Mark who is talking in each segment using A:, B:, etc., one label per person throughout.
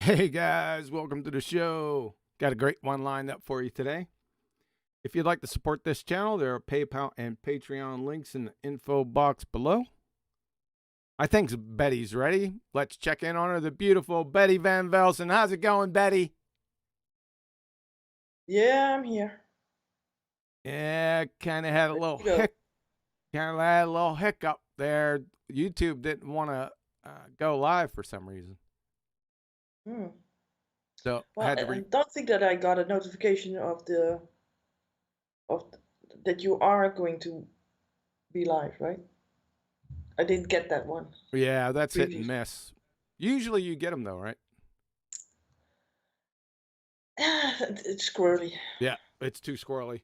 A: Hey guys, welcome to the show. Got a great one lined up for you today. If you'd like to support this channel, there are PayPal and Patreon links in the info box below. I think Betty's ready. Let's check in on her, the beautiful Betty Van Velsen. How's it going, Betty?
B: Yeah, I'm here.
A: Yeah, kind of had a little hiccup there. YouTube didn't want to go live for some reason. So
B: Well,
A: I had
B: I
A: to
B: don't think that I got a notification of that you are going to be live, right? I didn't get that one.
A: Yeah, that's hit and miss. Usually you get them though, right?
B: It's squirrely.
A: Yeah, it's too squirrely.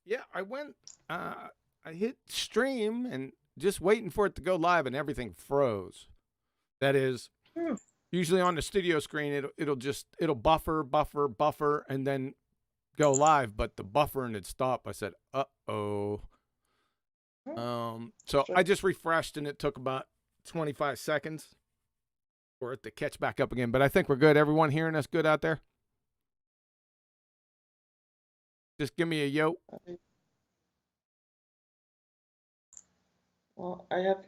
A: Yeah, I went, I hit stream and just waiting for it to go live and everything froze. That is, usually on the studio screen, it'll buffer, and then go live, but the buffering had stopped. I said, uh-oh. So I just refreshed and it took about 25 seconds for it to catch back up again. But I think we're good. Everyone hearing us good out there? Just give me a yo.
B: Well, I have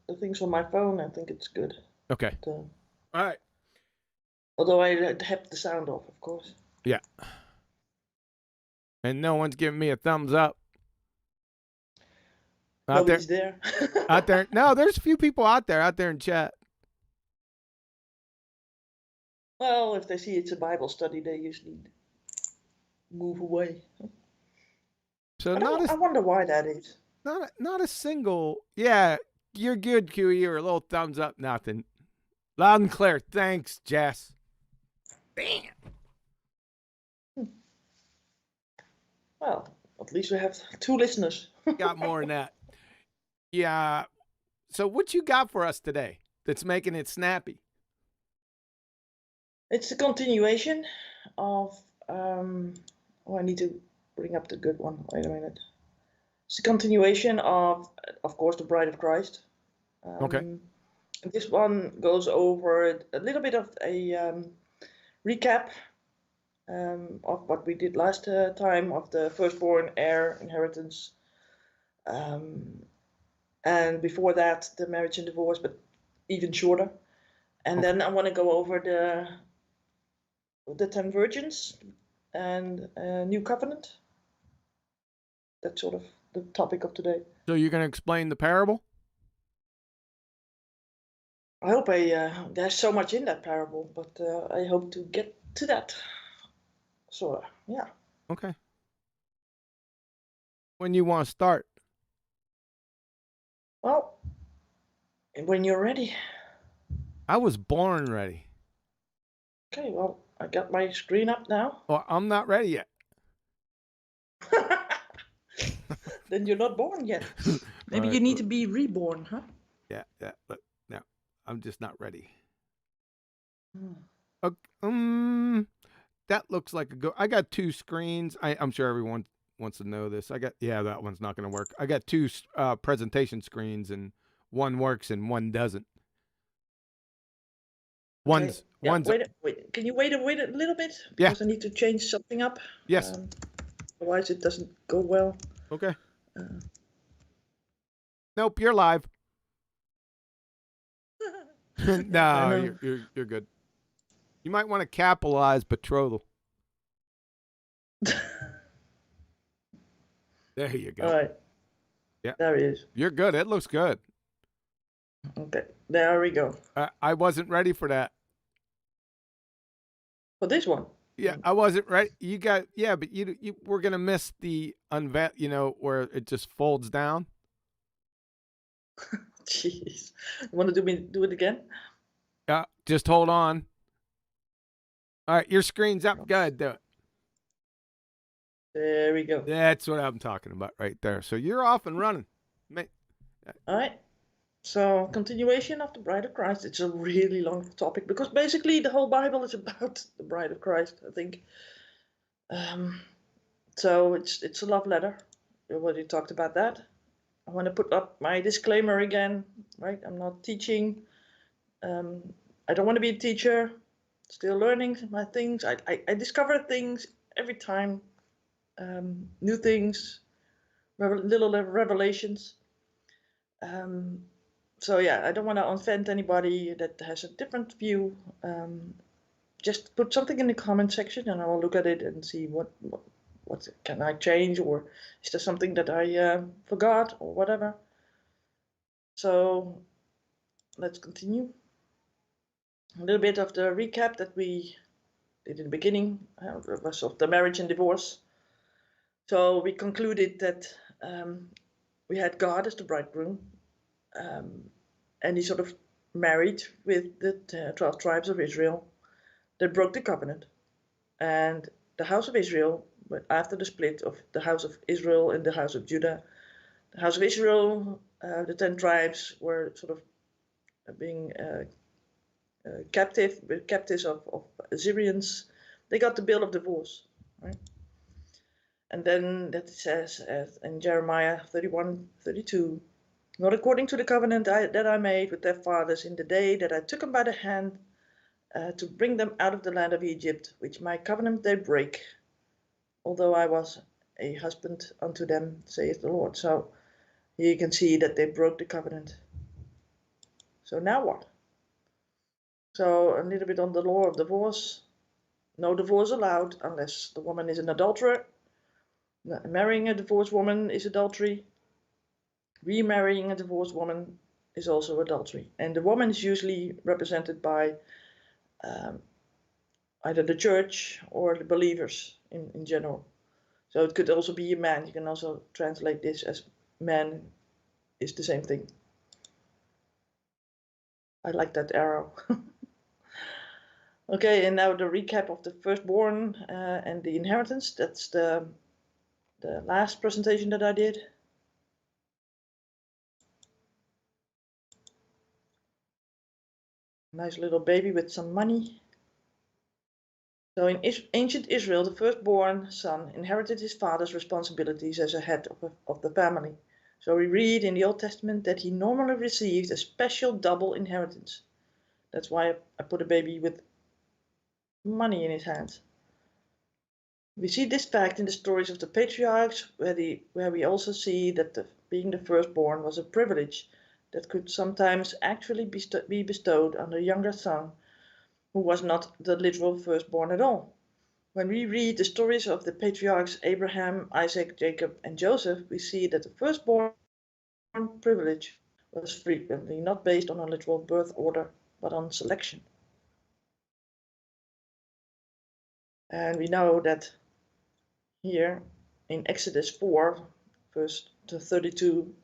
B: the things on my phone. I think it's good.
A: Okay.
B: But,
A: all right.
B: Although I have the sound off, of course.
A: Yeah. And no one's giving me a thumbs up.
B: Nobody's there.
A: Out there. No, there's a few people out there in chat.
B: Well, if they see it's a Bible study, they usually move away.
A: So
B: I wonder why that is.
A: Not a single. Yeah, you're good, QE, or a little thumbs up, nothing. Loud and clear. Thanks, Jess. Bam.
B: Well, at least we have 2 listeners.
A: Got more than that. Yeah. So what you got for us today that's making it snappy?
B: It's a continuation of, I need to bring up the good one. Wait a minute. It's a continuation of course, the Bride of Christ.
A: Okay.
B: This one goes over a little bit of a recap of what we did last time, of the firstborn heir inheritance. And before that, the marriage and divorce, but even shorter. And then I want to go over the 10 virgins and New Covenant. That's sort of the topic of today.
A: So you're going to explain the parable?
B: I hope there's so much in that parable, but I hope to get to that. So, yeah.
A: Okay. When you want to start?
B: Well, when you're ready.
A: I was born ready.
B: Okay, well, I got my screen up now.
A: Well, I'm not ready yet.
B: Then you're not born yet. Maybe you need to be reborn, huh?
A: Yeah. But no, I'm just not ready. That looks like a go. I got 2 screens. I'm sure everyone wants to know this. That one's not going to work. I got 2 presentation screens, and one works and one doesn't. Wait.
B: Can you wait a little bit?
A: Yeah.
B: Because I need to change something up.
A: Yes.
B: Otherwise, it doesn't go well.
A: Okay. Nope, you're live. No, you're good. You might want to capitalize betrothal. There you go.
B: All right.
A: Yeah.
B: There it is.
A: You're good. It looks good.
B: Okay. There we go.
A: I wasn't ready for that.
B: For this one?
A: Yeah, I wasn't ready. But you we're going to miss the where it just folds down.
B: Jeez. You want to do it again?
A: Yeah, just hold on. All right, your screen's up. Go ahead, do it.
B: There we go.
A: That's what I'm talking about right there. So you're off and running.
B: All right. So, continuation of the Bride of Christ. It's a really long topic because basically the whole Bible is about the Bride of Christ, I think. So it's a love letter. We already talked about that. I want to put up my disclaimer again, right? I'm not teaching. I don't want to be a teacher. Still learning my things. I discover things every time, new things, little revelations. So yeah, I don't want to offend anybody that has a different view. Just put something in the comment section, and I will look at it and see what can I change, or is there something that I forgot or whatever. So let's continue. A little bit of the recap that we did in the beginning was of the marriage and divorce. So we concluded that we had God as the bridegroom, and he sort of married with the 12 tribes of Israel. They broke the covenant, and the house of Israel, after the split of the house of Israel and the house of Judah, the house of Israel, the 10 tribes were sort of being captives of Assyrians. They got the bill of divorce, right? And then that says in Jeremiah 31:32, not according to the covenant that I made with their fathers in the day that I took them by the hand to bring them out of the land of Egypt, which my covenant they break, although I was a husband unto them, saith the Lord. So here you can see that they broke the covenant. So now what? So a little bit on the law of divorce. No divorce allowed unless the woman is an adulterer. Marrying a divorced woman is adultery. Remarrying a divorced woman is also adultery. And the woman is usually represented by either the church or the believers in general. So it could also be a man. You can also translate this as man is the same thing. I like that arrow. Okay, and now the recap of the firstborn and the inheritance. That's the last presentation that I did. Nice little baby with some money. So in ancient Israel, the firstborn son inherited his father's responsibilities as a head of the family. So we read in the Old Testament that he normally received a special double inheritance. That's why I put a baby with money in his hands. We see this fact in the stories of the patriarchs, where we also see that being the firstborn was a privilege that could sometimes actually be bestowed on the younger son, who was not the literal firstborn at all. When we read the stories of the patriarchs Abraham, Isaac, Jacob, and Joseph, we see that the firstborn privilege was frequently not based on a literal birth order, but on selection. And we know that here in Exodus 4, verse 22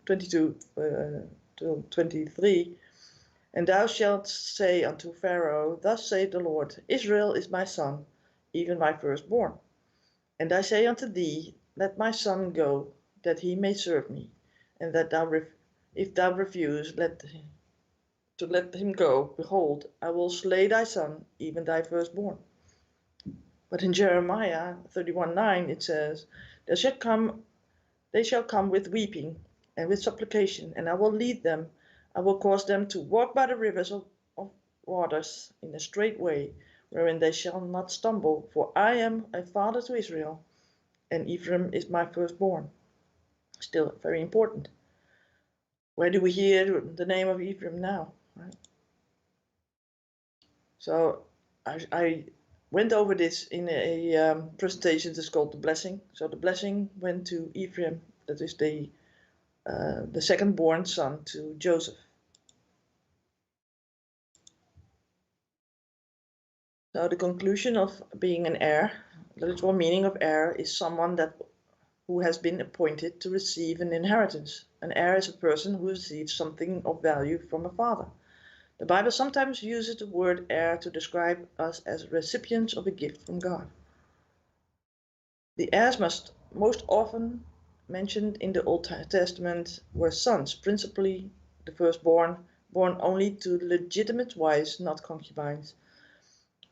B: to 23, and thou shalt say unto Pharaoh, thus saith the Lord, Israel is my son, even my firstborn. And I say unto thee, let my son go, that he may serve me, and that if thou refuse to let him go, behold, I will slay thy son, even thy firstborn. But in Jeremiah 31:9 it says, they shall come with weeping and with supplication, and I will lead them. I will cause them to walk by the rivers of waters in a straight way, wherein they shall not stumble. For I am a father to Israel, and Ephraim is my firstborn. Still very important. Where do we hear the name of Ephraim now? Right? So I went over this in a presentation that's called The Blessing. So the blessing went to Ephraim, that is the second born son to Joseph. So the conclusion of being an heir, the literal meaning of heir is someone who has been appointed to receive an inheritance. An heir is a person who receives something of value from a father. The Bible sometimes uses the word heir to describe us as recipients of a gift from God. The heirs most often mentioned in the Old Testament were sons, principally the firstborn, born only to legitimate wives, not concubines.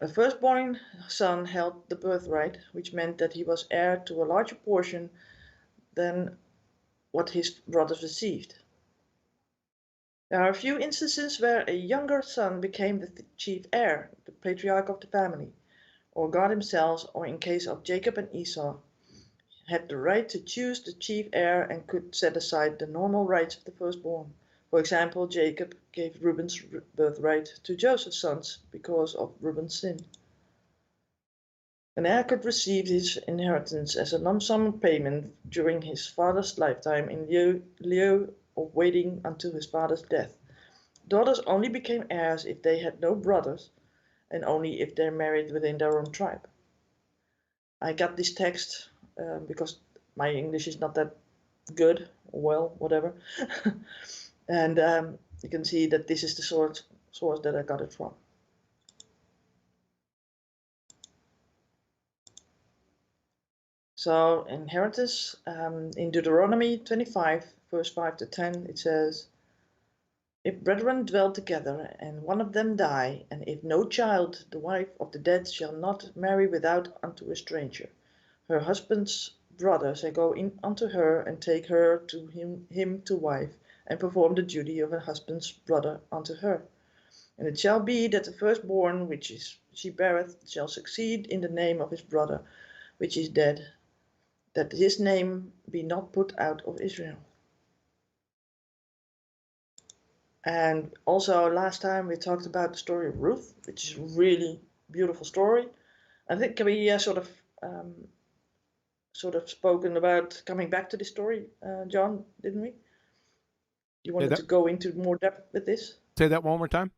B: A firstborn son held the birthright, which meant that he was heir to a larger portion than what his brothers received. There are a few instances where a younger son became the chief heir, the patriarch of the family, or God himself, or in case of Jacob and Esau, had the right to choose the chief heir and could set aside the normal rights of the firstborn. For example, Jacob gave Reuben's birthright to Joseph's sons because of Reuben's sin. An heir could receive his inheritance as a lump sum payment during his father's lifetime in lieu of waiting until his father's death. Daughters only became heirs if they had no brothers and only if they married within their own tribe. I got this text because my English is not that good, or well, whatever. And you can see that this is the source that I got it from. So inheritance, in Deuteronomy 25, verse 5 to 10, it says, if brethren dwell together, and one of them die, and if no child, the wife of the dead shall not marry without unto a stranger. Her husband's brother shall go in unto her, and take her to him to wife, and perform the duty of a husband's brother unto her. And it shall be that the firstborn which she beareth shall succeed in the name of his brother which is dead, that his name be not put out of Israel. And also last time we talked about the story of Ruth, which is a really beautiful story. I think we sort of spoken about coming back to the story, John, didn't we? You wanted to go into more depth with this?
A: Say that one more time.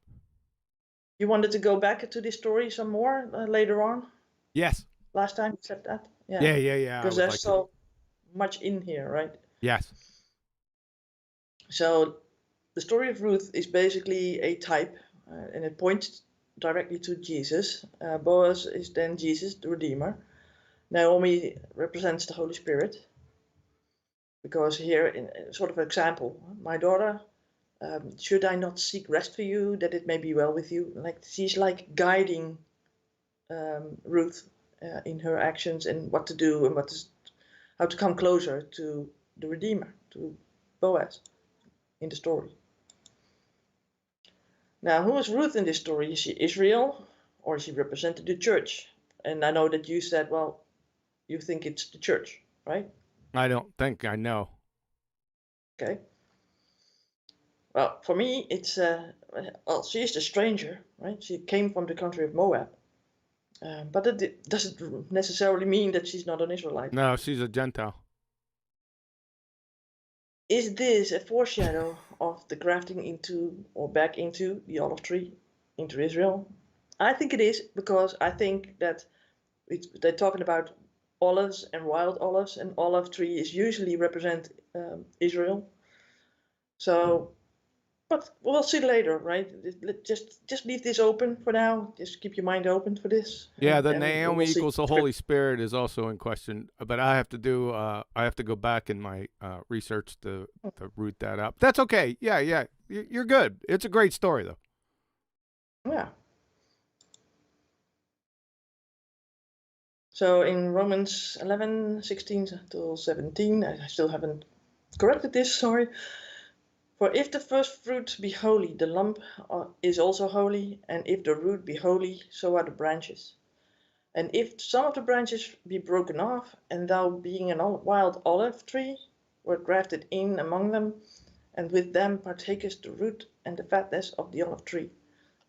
B: You wanted to go back to this story some more later on?
A: Yes.
B: Last time you said that?
A: Yeah.
B: Because there's so much in here, right?
A: Yes.
B: So the story of Ruth is basically a type, and it points directly to Jesus. Boaz is then Jesus, the Redeemer. Naomi represents the Holy Spirit, because here, in sort of example, my daughter, should I not seek rest for you, that it may be well with you? Like she's like guiding Ruth in her actions and what to do and how to come closer to the Redeemer, to Boaz in the story. Now, who is Ruth in this story? Is she Israel, or is she represented the church? And I know that you said, well, you think it's the church, right?
A: I don't think I know.
B: Okay. Well, for me, it's she's the stranger, right? She came from the country of Moab, but it doesn't necessarily mean that she's not an Israelite.
A: No, she's a Gentile.
B: Is this a foreshadow of the grafting into or back into the olive tree, into Israel? I think it is, because I think that they're talking about olives and wild olives, and olive tree is usually represent Israel. So, but we'll see later, right? Just leave this open for now. Just keep your mind open for this.
A: Yeah, the Naomi equals the Holy Spirit is also in question, but I have to go back in my research to root that up. That's okay. Yeah, you're good. It's a great story, though.
B: Yeah. So in Romans 11, 16 till 17, I still haven't corrected this, sorry. For if the first fruit be holy, the lump is also holy, and if the root be holy, so are the branches. And if some of the branches be broken off, and thou being a wild olive tree, wert grafted in among them, and with them partakest the root and the fatness of the olive tree.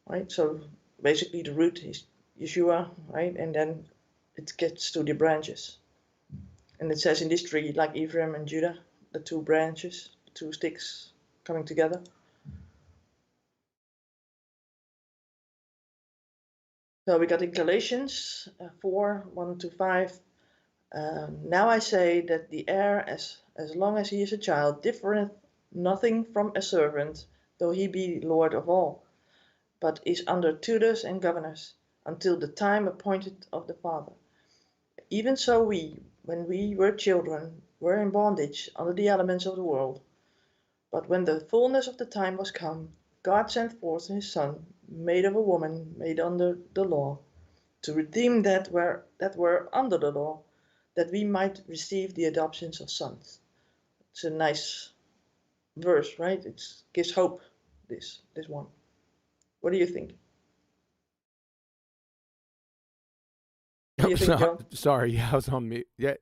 B: Right? So basically the root is Yeshua, right? And then it gets to the branches. And it says in this tree, like Ephraim and Judah, the two branches, the two sticks coming together. So we got in Galatians 4, 1 to 5. Now I say that the heir, as long as he is a child, differeth nothing from a servant, though he be Lord of all, but is under tutors and governors, until the time appointed of the Father. Even so we, when we were children, were in bondage under the elements of the world. But when the fullness of the time was come, God sent forth his Son, made of a woman, made under the law, to redeem that were under the law, that we might receive the adoptions of sons. It's a nice verse, right? It gives hope this one. What do you think? What do you think, John?
A: Sorry, yeah, I was on mute. Yeah,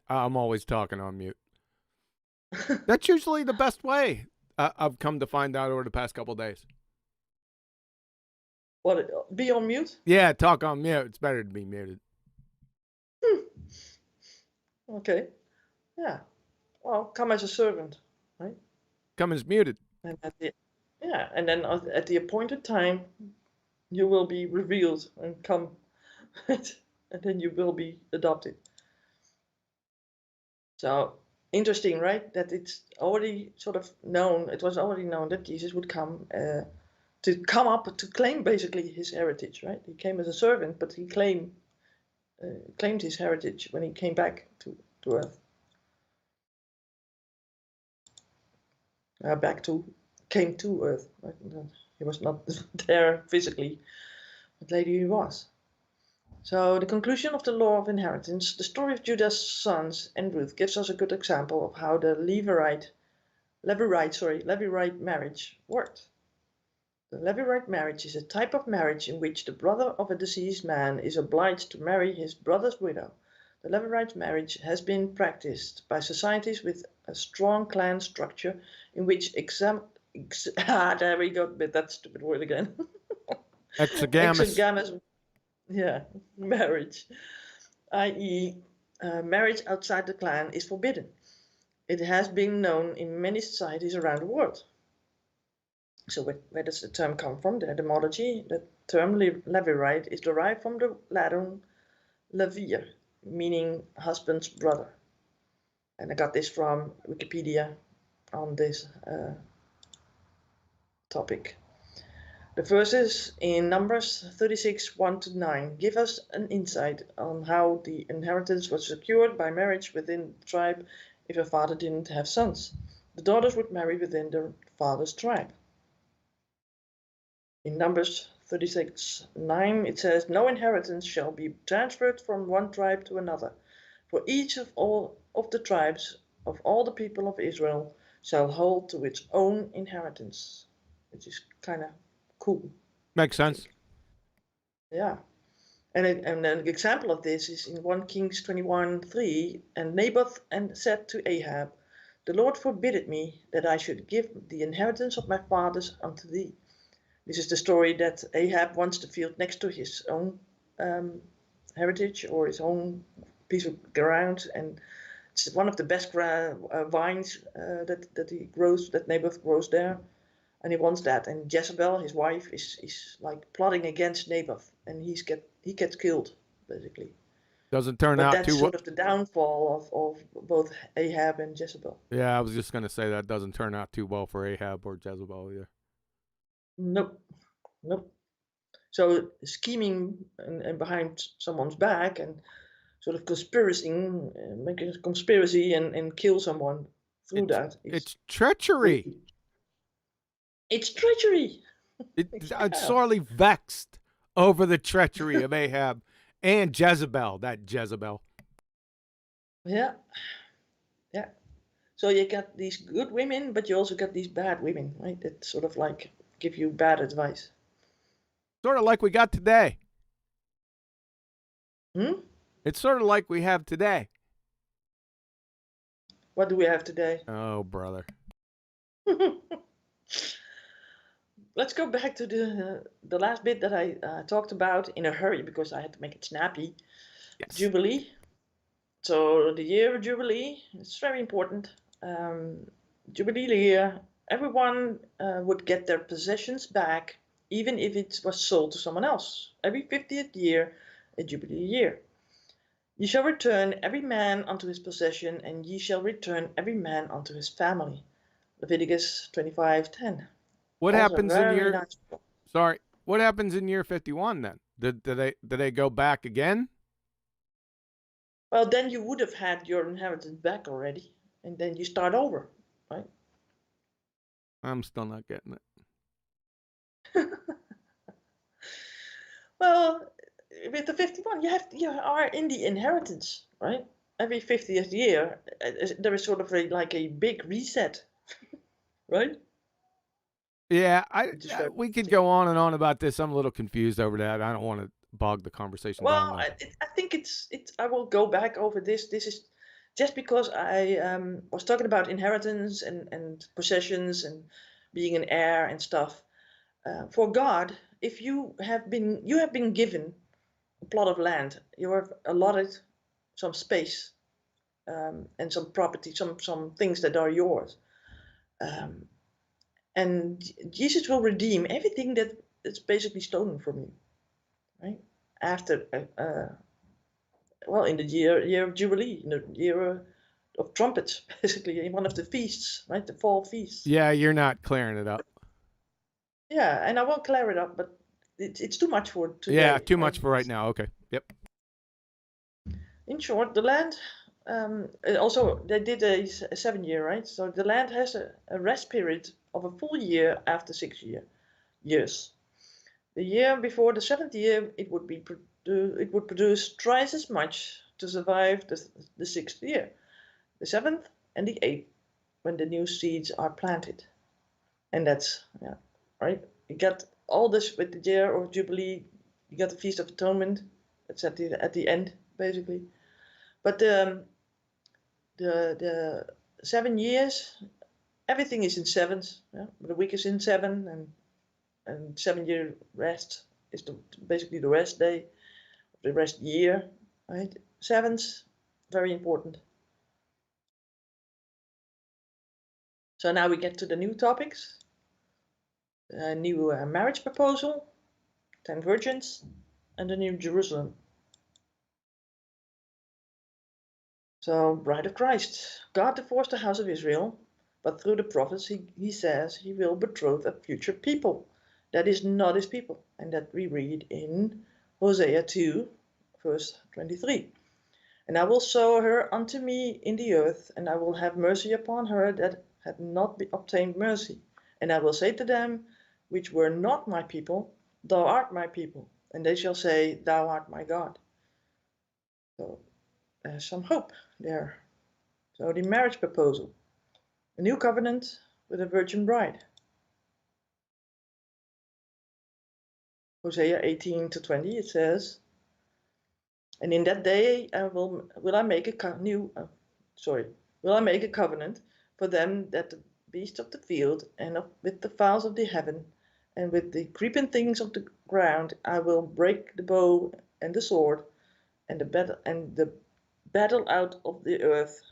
A: I'm always talking on mute. That's usually the best way. I've come to find out over the past couple of days.
B: What? Be on mute?
A: Yeah, talk on mute. It's better to be muted.
B: Okay. Yeah. Well, come as a servant, right?
A: Come as muted.
B: And and then at the appointed time, you will be revealed and come, and then you will be adopted. So interesting, right? That it's already sort of known. It was already known that Jesus would come to claim basically his heritage, right? He came as a servant, but he claimed his heritage when he came back to earth. Came to earth. Right? He was not there physically, but later he was. So the conclusion of the law of inheritance, the story of Judah's sons and Ruth gives us a good example of how the Levirate marriage worked. The Levirate marriage is a type of marriage in which the brother of a deceased man is obliged to marry his brother's widow. The Levirate marriage has been practiced by societies with a strong clan structure in which there we go, that stupid word again.
A: Exogamous.
B: Yeah, marriage, i.e., marriage outside the clan is forbidden. It has been known in many societies around the world. So where does the term come from? The etymology, the term Levirate is derived from the Latin levir, meaning husband's brother. And I got this from Wikipedia on this topic. The verses in Numbers 36, 1-9 give us an insight on how the inheritance was secured by marriage within the tribe if a father didn't have sons. The daughters would marry within the father's tribe. In Numbers 36, 9 it says, "No inheritance shall be transferred from one tribe to another, for each of all of the tribes of all the people of Israel shall hold to its own inheritance," which is kind of cool.
A: Makes sense.
B: Yeah. And an example of this is in 1 Kings 21:3, and Naboth said to Ahab, "The Lord forbid me that I should give the inheritance of my fathers unto thee." This is the story that Ahab wants the field next to his own heritage or his own piece of ground, and it's one of the best vines that he grows, that Naboth grows there. And he wants that. And Jezebel, his wife, is like plotting against Naboth, and he gets killed, basically.
A: Doesn't turn
B: But
A: out
B: that's
A: too
B: sort of the downfall of both Ahab and Jezebel.
A: Yeah, I was just gonna say that doesn't turn out too well for Ahab or Jezebel either.
B: Nope. So scheming and behind someone's back and sort of making a conspiracy and kill someone through that.
A: It's treachery.
B: It's treachery.
A: I'm sorely vexed over the treachery of Ahab and Jezebel. That Jezebel.
B: Yeah. So you got these good women, but you also got these bad women, right? That sort of like give you bad advice.
A: Sort of like we got today. It's sort of like we have today.
B: What do we have today?
A: Oh, brother.
B: Let's go back to the last bit that I talked about in a hurry because I had to make it snappy.
A: Yes.
B: Jubilee. So the year of Jubilee, it's very important. Jubilee year, everyone would get their possessions back, even if it was sold to someone else. Every 50th year, a Jubilee year. "Ye shall return every man unto his possession, and ye shall return every man unto his family." Leviticus 25:10.
A: What
B: Also
A: happens in year?
B: nice.
A: Sorry. What happens in year 51 then? Did they go back again?
B: Well, then you would have had your inheritance back already, and then you start over, right?
A: I'm still not getting it.
B: Well, with the 51, you are in the inheritance, right? Every 50th year, there is sort of like a big reset, right?
A: Yeah,
B: which is very
A: we could
B: interesting.
A: go on and on about this. I'm a little confused over that. I don't want to bog the conversation down,
B: Well,
A: though.
B: I think it's. I will go back over this. This is just because I was talking about inheritance and possessions and being an heir and stuff. For God, if you have been given a plot of land, you have allotted some space and some property, some things that are yours, um, and Jesus will redeem everything that is basically stolen from you, right? After well, in the year of Jubilee, in the year of trumpets, basically, in one of the feasts, right? The fall feasts.
A: Yeah, you're not clearing it up.
B: Yeah, and I won't clear it up, but it's too much for
A: Yeah,
B: today,
A: too
B: right?
A: much for right now. Okay. Yep.
B: In short, the land, also they did a 7 year, right? So the land has a rest period of a full year after 6 years. The year before the 7th year, it would produce twice as much to survive the 6th year, the 7th and the 8th, when the new seeds are planted. And that's, yeah, right? You got all this with the year of Jubilee, you got the Feast of Atonement, it's at the end, basically. But the 7 years, everything is in sevens. Yeah? The week is in seven, and 7 year rest is basically the rest day, the rest year, right? Sevens, very important. So now we get to the new topics. A new marriage proposal, 10 virgins, and the New Jerusalem. So, bride of Christ, God divorced the house of Israel, but through the prophets he says he will betroth a future people that is not his people, and that we read in Hosea 2, verse 23. And I will sow her unto me in the earth, and I will have mercy upon her that had not obtained mercy. And I will say to them, which were not my people, Thou art my people. And they shall say, Thou art my God. So there's some hope there. So the marriage proposal, a new covenant with a virgin bride. Hosea 18-20, it says, and in that day will I make will I make a covenant for them that the beasts of the field and with the fowls of the heaven and with the creeping things of the ground I will break the bow and the sword and the battle out of the earth.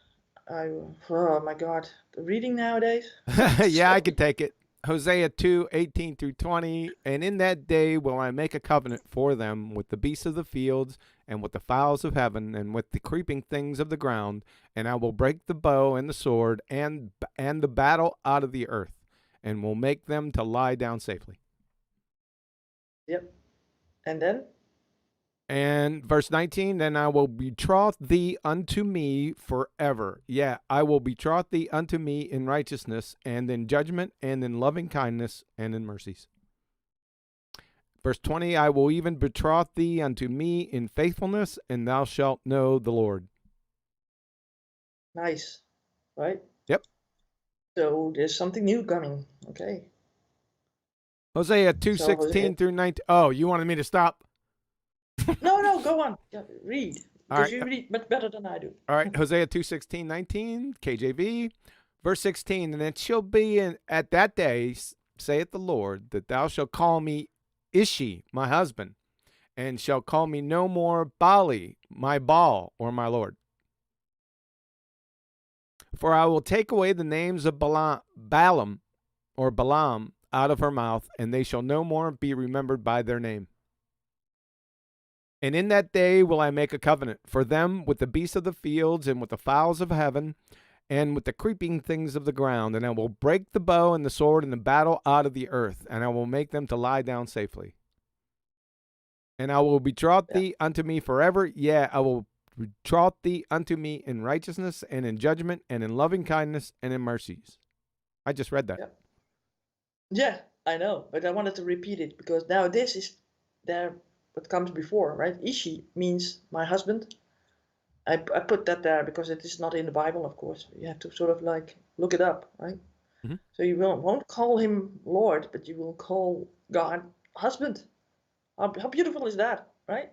B: Oh my God, the reading nowadays.
A: Yeah, I
B: So,
A: could take it. Hosea 2:18-20. And in that day will I make a covenant for them with the beasts of the fields and with the fowls of heaven and with the creeping things of the ground. And I will break the bow and the sword and the battle out of the earth, and will make them to lie down safely.
B: yep. And then
A: And verse 19, then I will betroth thee unto me forever. Yeah, I will betroth thee unto me in righteousness and in judgment and in loving kindness and in mercies. Verse 20, I will even betroth thee unto me in faithfulness, and thou shalt know the Lord.
B: nice, right?
A: Yep.
B: So there's something new coming. Okay.
A: Hosea
B: So
A: 2:16 through 19. Oh, you wanted me to stop?
B: no, go on. Yeah, read
A: All
B: because
A: right.
B: you read much better than I do.
A: All right. Hosea 2:16-19, KJV. Verse 16, and it shall be at that day, saith the Lord, that thou shalt call me Ishi, my husband, and shall call me no more Bali, my Baal, or my Lord. For I will take away the names of Balaam or Balaam out of her mouth, and they shall no more be remembered by their name. And in that day will I make a covenant for them with the beasts of the fields and with the fowls of heaven and with the creeping things of the ground. And I will break the bow and the sword and the battle out of the earth, and I will make them to lie down safely. And I will betroth thee unto me forever. Yeah, I will betroth thee unto me in righteousness and in judgment and in loving kindness and in mercies. I just read that.
B: Yeah, I know, but I wanted to repeat it because now this is there what comes before, right? Ishi means my husband. I put that there because it is not in the Bible, of course. You have to sort of like look it up, right?
A: Mhm.
B: So you won't call him Lord, but you will call God husband. How beautiful is that, right?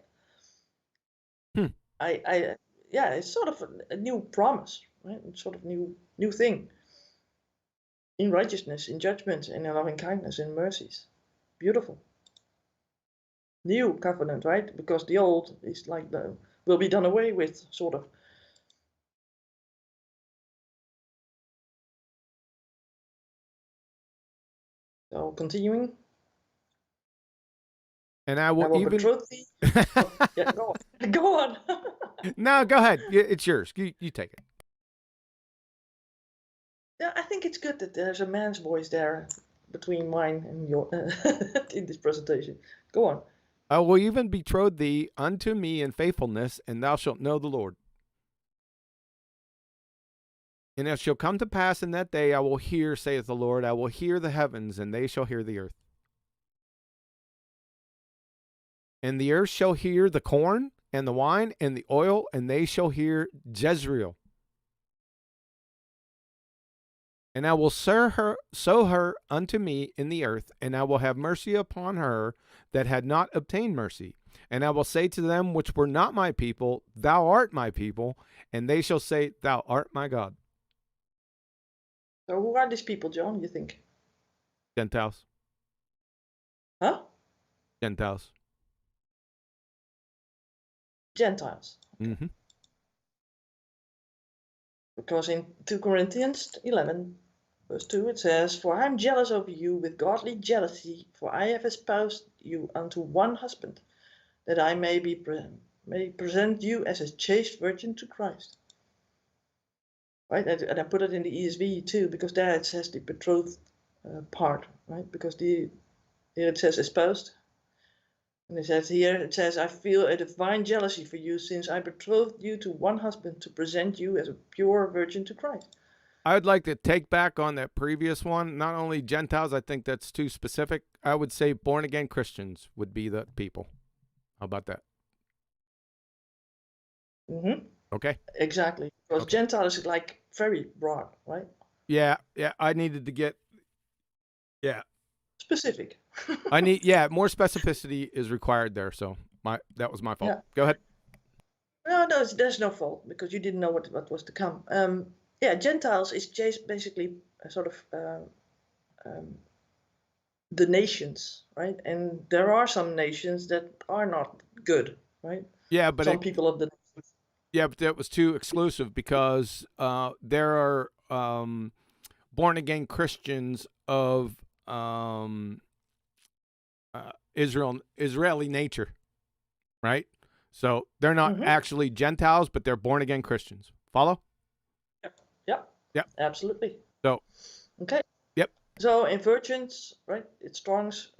A: Hmm.
B: Yeah, it's sort of a new promise, right? It's sort of new thing in righteousness, in judgment, and in loving kindness, in mercies. Beautiful. New covenant, right? Because the old is like will be done away with, sort of. So continuing,
A: And I
B: I
A: will
B: will
A: even.
B: betroth thee. Oh, yeah, go on. Go on.
A: No, go ahead. It's yours. You take it.
B: Yeah, I think it's good that there's a man's voice there between mine and your in this presentation. Go on.
A: I will even betroth thee unto me in faithfulness, and thou shalt know the Lord. And it shall come to pass in that day, I will hear, saith the Lord, I will hear the heavens, and they shall hear the earth. And the earth shall hear the corn, and the wine, and the oil, and they shall hear Jezreel. And I will sow her unto me in the earth, and I will have mercy upon her that had not obtained mercy. And I will say to them which were not my people, Thou art my people, and they shall say, Thou art my God.
B: So who are these people, John, you think?
A: Gentiles.
B: Huh?
A: Gentiles.
B: Gentiles.
A: Mm-hmm.
B: Because in 2 Corinthians 11, verse 2, it says, For I am jealous over you with godly jealousy, for I have espoused you unto one husband, that I may present you as a chaste virgin to Christ. Right? And I put it in the ESV too, because there it says the betrothed part, right? Because here it says espoused. And it says, I feel a divine jealousy for you, since I betrothed you to one husband to present you as a pure virgin to Christ.
A: I'd like to take back on that previous one. Not only Gentiles, I think that's too specific. I would say born again Christians would be the people. How about that?
B: Mm-hmm.
A: Okay.
B: Exactly. Because
A: Okay.
B: Gentile is like very broad, right?
A: Yeah. I needed to get. Yeah.
B: Specific.
A: More specificity is required there. So that was my fault.
B: Yeah.
A: Go ahead.
B: No, there's no fault because you didn't know what was to come. Yeah, Gentiles is basically a sort of the nations, right? And there are some nations that are not good, right?
A: Yeah,
B: Some people of the nations.
A: but that was too exclusive because there are born again Christians of Israeli nature, right? So they're not
B: Mm-hmm.
A: actually Gentiles, but they're born again Christians. Follow?
B: Yep.
A: Yep.
B: Absolutely.
A: So,
B: Okay.
A: yep.
B: So in virgins, right? It's Strong's.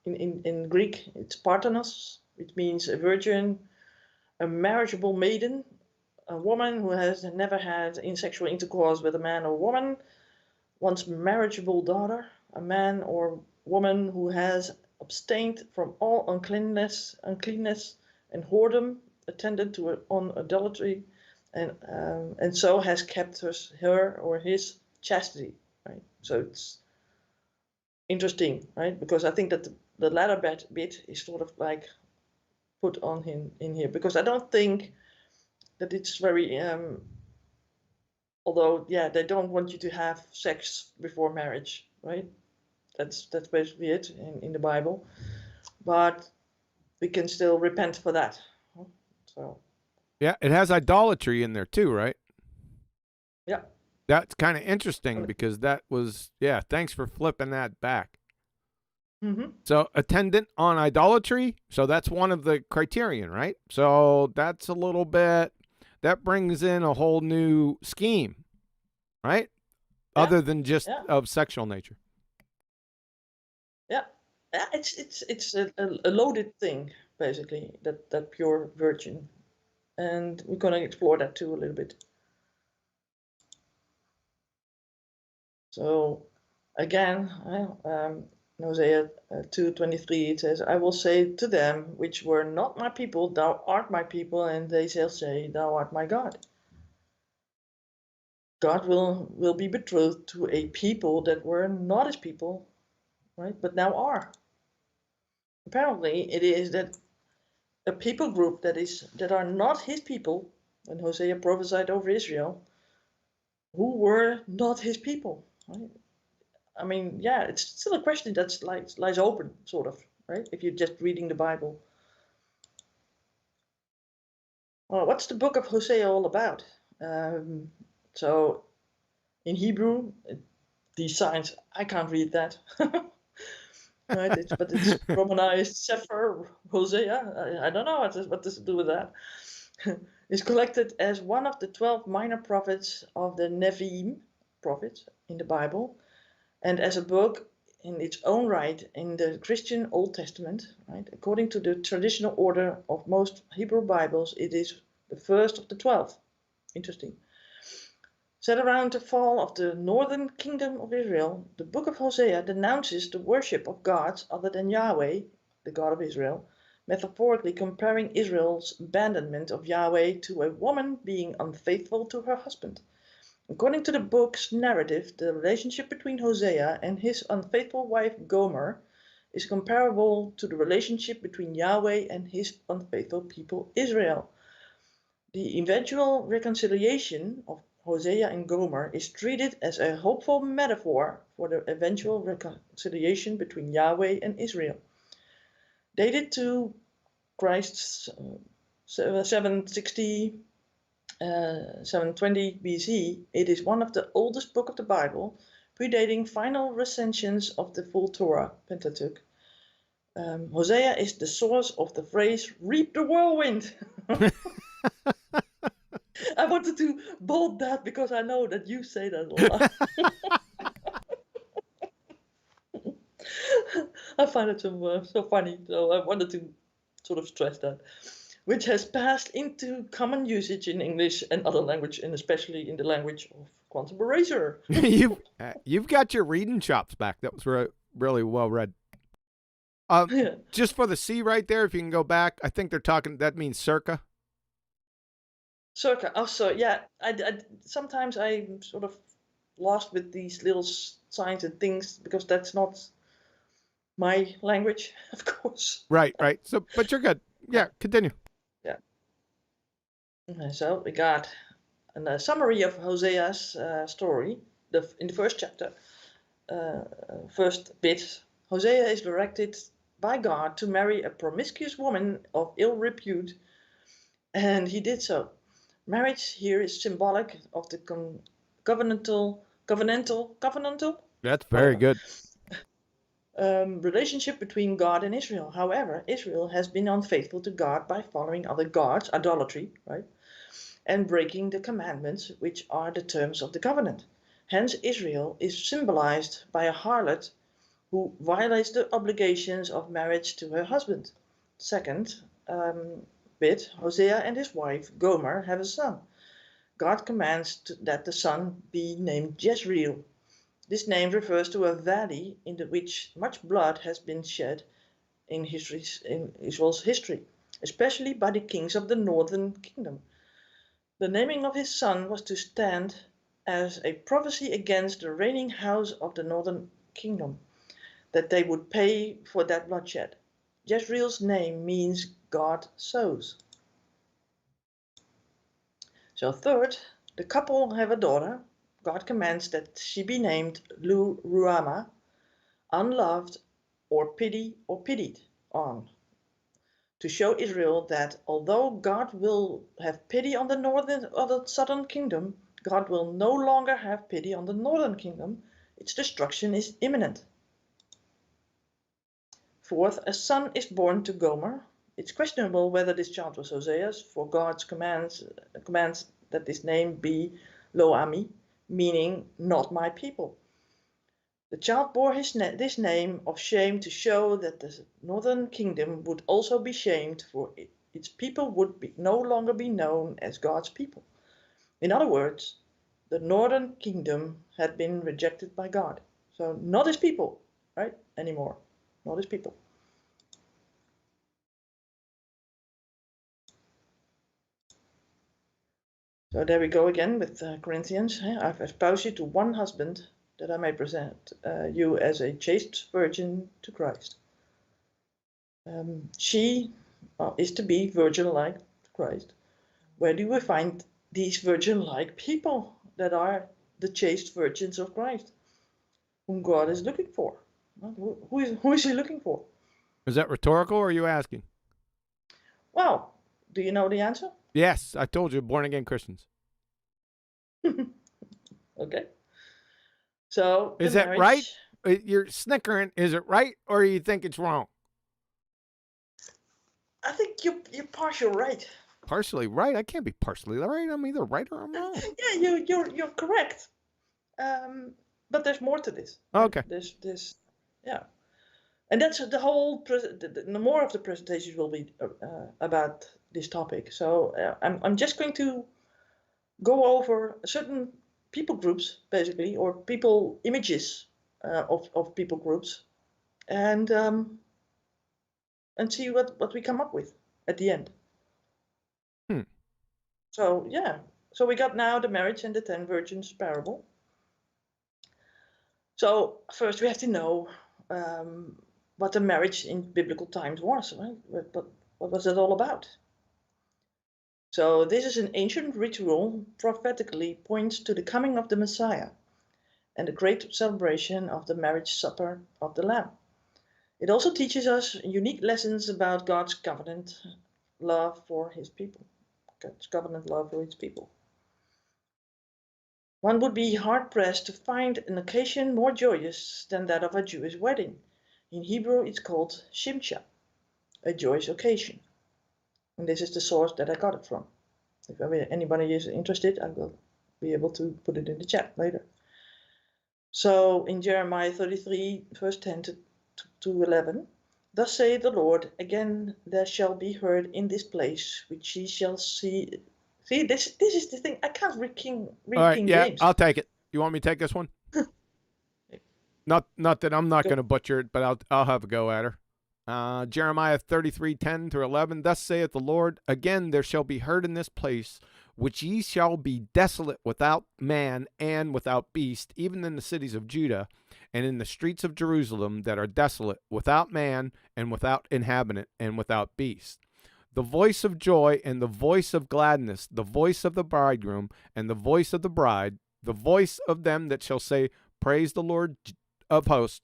B: In Greek, it's parthenos, which means a virgin, a marriageable maiden, a woman who has never had sexual intercourse with a man or woman, one's marriageable daughter, a man or woman who has abstained from all uncleanness, and whoredom, attended on adultery, and so has kept her or his chastity. Right. So it's interesting, right? Because I think that the latter bit is sort of like put on him in here because I don't think that it's very although yeah, they don't want you to have sex before marriage, right? That's basically it in the Bible, but we can still repent for that. So
A: Yeah, it has idolatry in there too, right?
B: yeah.
A: That's kind of interesting because that was, thanks for flipping that back.
B: Mm-hmm.
A: So attendant on idolatry, so that's one of the criterion, right? So that's a little bit, that brings in a whole new scheme, right?
B: Yeah.
A: Other than just
B: Yeah.
A: of sexual nature.
B: Yeah. Yeah. It's a loaded thing basically, that pure virgin, and we're gonna explore that too a little bit. So again, Hosea 2:23, it says, I will say to them which were not my people, Thou art my people, and they shall say, Thou art my God. God will be betrothed to a people that were not his people, right? But now are. Apparently, it is that a people group that are not his people, when Hosea prophesied over Israel, who were not his people, right? I mean, yeah, it's still a question that lies open, sort of, right? If you're just reading the Bible. Well, what's the book of Hosea all about? So, in Hebrew, these signs, I can't read that. Right? But it's Romanized Sefer Hosea. I don't know what does it do with that. Is collected as one of the 12 minor prophets of the Nevi'im prophets in the Bible, and as a book in its own right in the Christian Old Testament. Right? According to the traditional order of most Hebrew Bibles, it is the first of the 12. Interesting. Set around the fall of the northern kingdom of Israel, the book of Hosea denounces the worship of gods other than Yahweh, the God of Israel, metaphorically comparing Israel's abandonment of Yahweh to a woman being unfaithful to her husband. According to the book's narrative, the relationship between Hosea and his unfaithful wife Gomer is comparable to the relationship between Yahweh and his unfaithful people Israel. The eventual reconciliation of Hosea and Gomer is treated as a hopeful metaphor for the eventual reconciliation between Yahweh and Israel. Dated to Christ's 760, 720 BC, it is one of the oldest books of the Bible, predating final recensions of the full Torah, Pentateuch. Hosea is the source of the phrase, reap the whirlwind. I wanted to bold that because I know that you say that a lot. I find it so funny, so I wanted to sort of stress that. Which has passed into common usage in English and other language, and especially in the language of quantum erasure.
A: You've got your reading chops back. That was really well read.
B: Yeah.
A: Just for the C right there, if you can go back, I think they're talking, that means circa.
B: Circa. Oh, so yeah, I sometimes I'm sort of lost with these little signs and things because that's not my language, of course.
A: Right. So, but you're good. Yeah, continue.
B: Yeah. Okay, so we got a summary of Hosea's story in the first chapter. First bit, Hosea is directed by God to marry a promiscuous woman of ill repute, and he did so. Marriage here is symbolic of the covenantal.
A: That's very good.
B: Relationship between God and Israel. However, Israel has been unfaithful to God by following other gods, idolatry, right, and breaking the commandments, which are the terms of the covenant. Hence, Israel is symbolized by a harlot who violates the obligations of marriage to her husband. Second bit, Hosea and his wife Gomer have a son. God commands that the son be named Jezreel. This name refers to a valley in which much blood has been shed in Israel's history, especially by the kings of the northern kingdom. The naming of his son was to stand as a prophecy against the reigning house of the northern kingdom, that they would pay for that bloodshed. Jezreel's name means God sows. So third, the couple have a daughter. God commands that she be named Ruama, unloved or pitied on, to show Israel that although God will have pity on the northern or the southern kingdom, God will no longer have pity on the northern kingdom. Its destruction is imminent. Fourth, a son is born to Gomer. It's questionable whether this child was Hosea's, for God's commands that this name be Lo-Ami, meaning not my people. The child bore this name of shame to show that the northern kingdom would also be shamed, for its people would no longer be known as God's people. In other words, the northern kingdom had been rejected by God. So not his people, right, anymore. Not his people. So there we go again with Corinthians. I've espoused you to one husband, that I may present you as a chaste virgin to Christ. She is to be virgin-like to Christ. Where do we find these virgin-like people that are the chaste virgins of Christ, whom God is looking for? Who is he looking for?
A: Is that rhetorical, or are you asking?
B: Well, do you know the answer?
A: Yes, I told you, born-again Christians.
B: Okay. So
A: Is that right? You're snickering. Is it right, or you think it's wrong?
B: I think you're partial right.
A: Partially right? I can't be partially right. I'm either right or I'm wrong.
B: Yeah, you're correct. But there's more to this.
A: Okay.
B: Right? There's yeah, and that's the whole. The more of the presentations will be about this topic. So I'm just going to go over certain people groups, basically, or people images of people groups, and see what we come up with at the end. So yeah, so we got now the marriage and the 10 virgins parable. So first we have to know what the marriage in biblical times was, right? What was it all about? So this is an ancient ritual, prophetically points to the coming of the Messiah and the great celebration of the marriage supper of the Lamb. It also teaches us unique lessons about God's covenant love for his people. God's covenant love for his people. One would be hard-pressed to find an occasion more joyous than that of a Jewish wedding. In Hebrew, it's called shimsha, a joyous occasion. And this is the source that I got it from. If anybody is interested, I will be able to put it in the chat later. So in Jeremiah 33, verse 10 to 11, thus saith the Lord, again there shall be heard in this place, which ye shall see. See, this is the thing. I can't read King James.
A: I'll take it. You want me to take this one? Not that I'm not going to butcher it, but I'll have a go at her. Jeremiah 33, 10 through 11. Thus saith the Lord, again there shall be heard in this place, which ye shall be desolate without man and without beast, even in the cities of Judah, and in the streets of Jerusalem that are desolate, without man and without inhabitant and without beast. The voice of joy and the voice of gladness, the voice of the bridegroom and the voice of the bride, the voice of them that shall say, praise the Lord of hosts.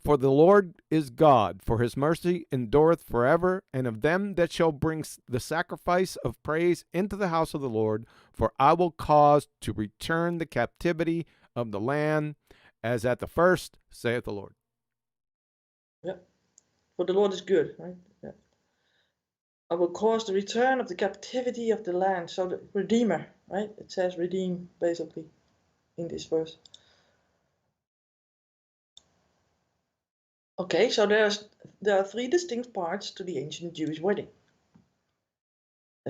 A: For the Lord is God, for his mercy endureth forever, and of them that shall bring the sacrifice of praise into the house of the Lord, for I will cause to return the captivity of the land as at the first, saith the Lord.
B: Yeah, for the Lord is good, right? Yeah. I will cause the return of the captivity of the land. So the Redeemer, right? It says redeem, basically, in this verse. Okay, so there are three distinct parts to the ancient Jewish wedding.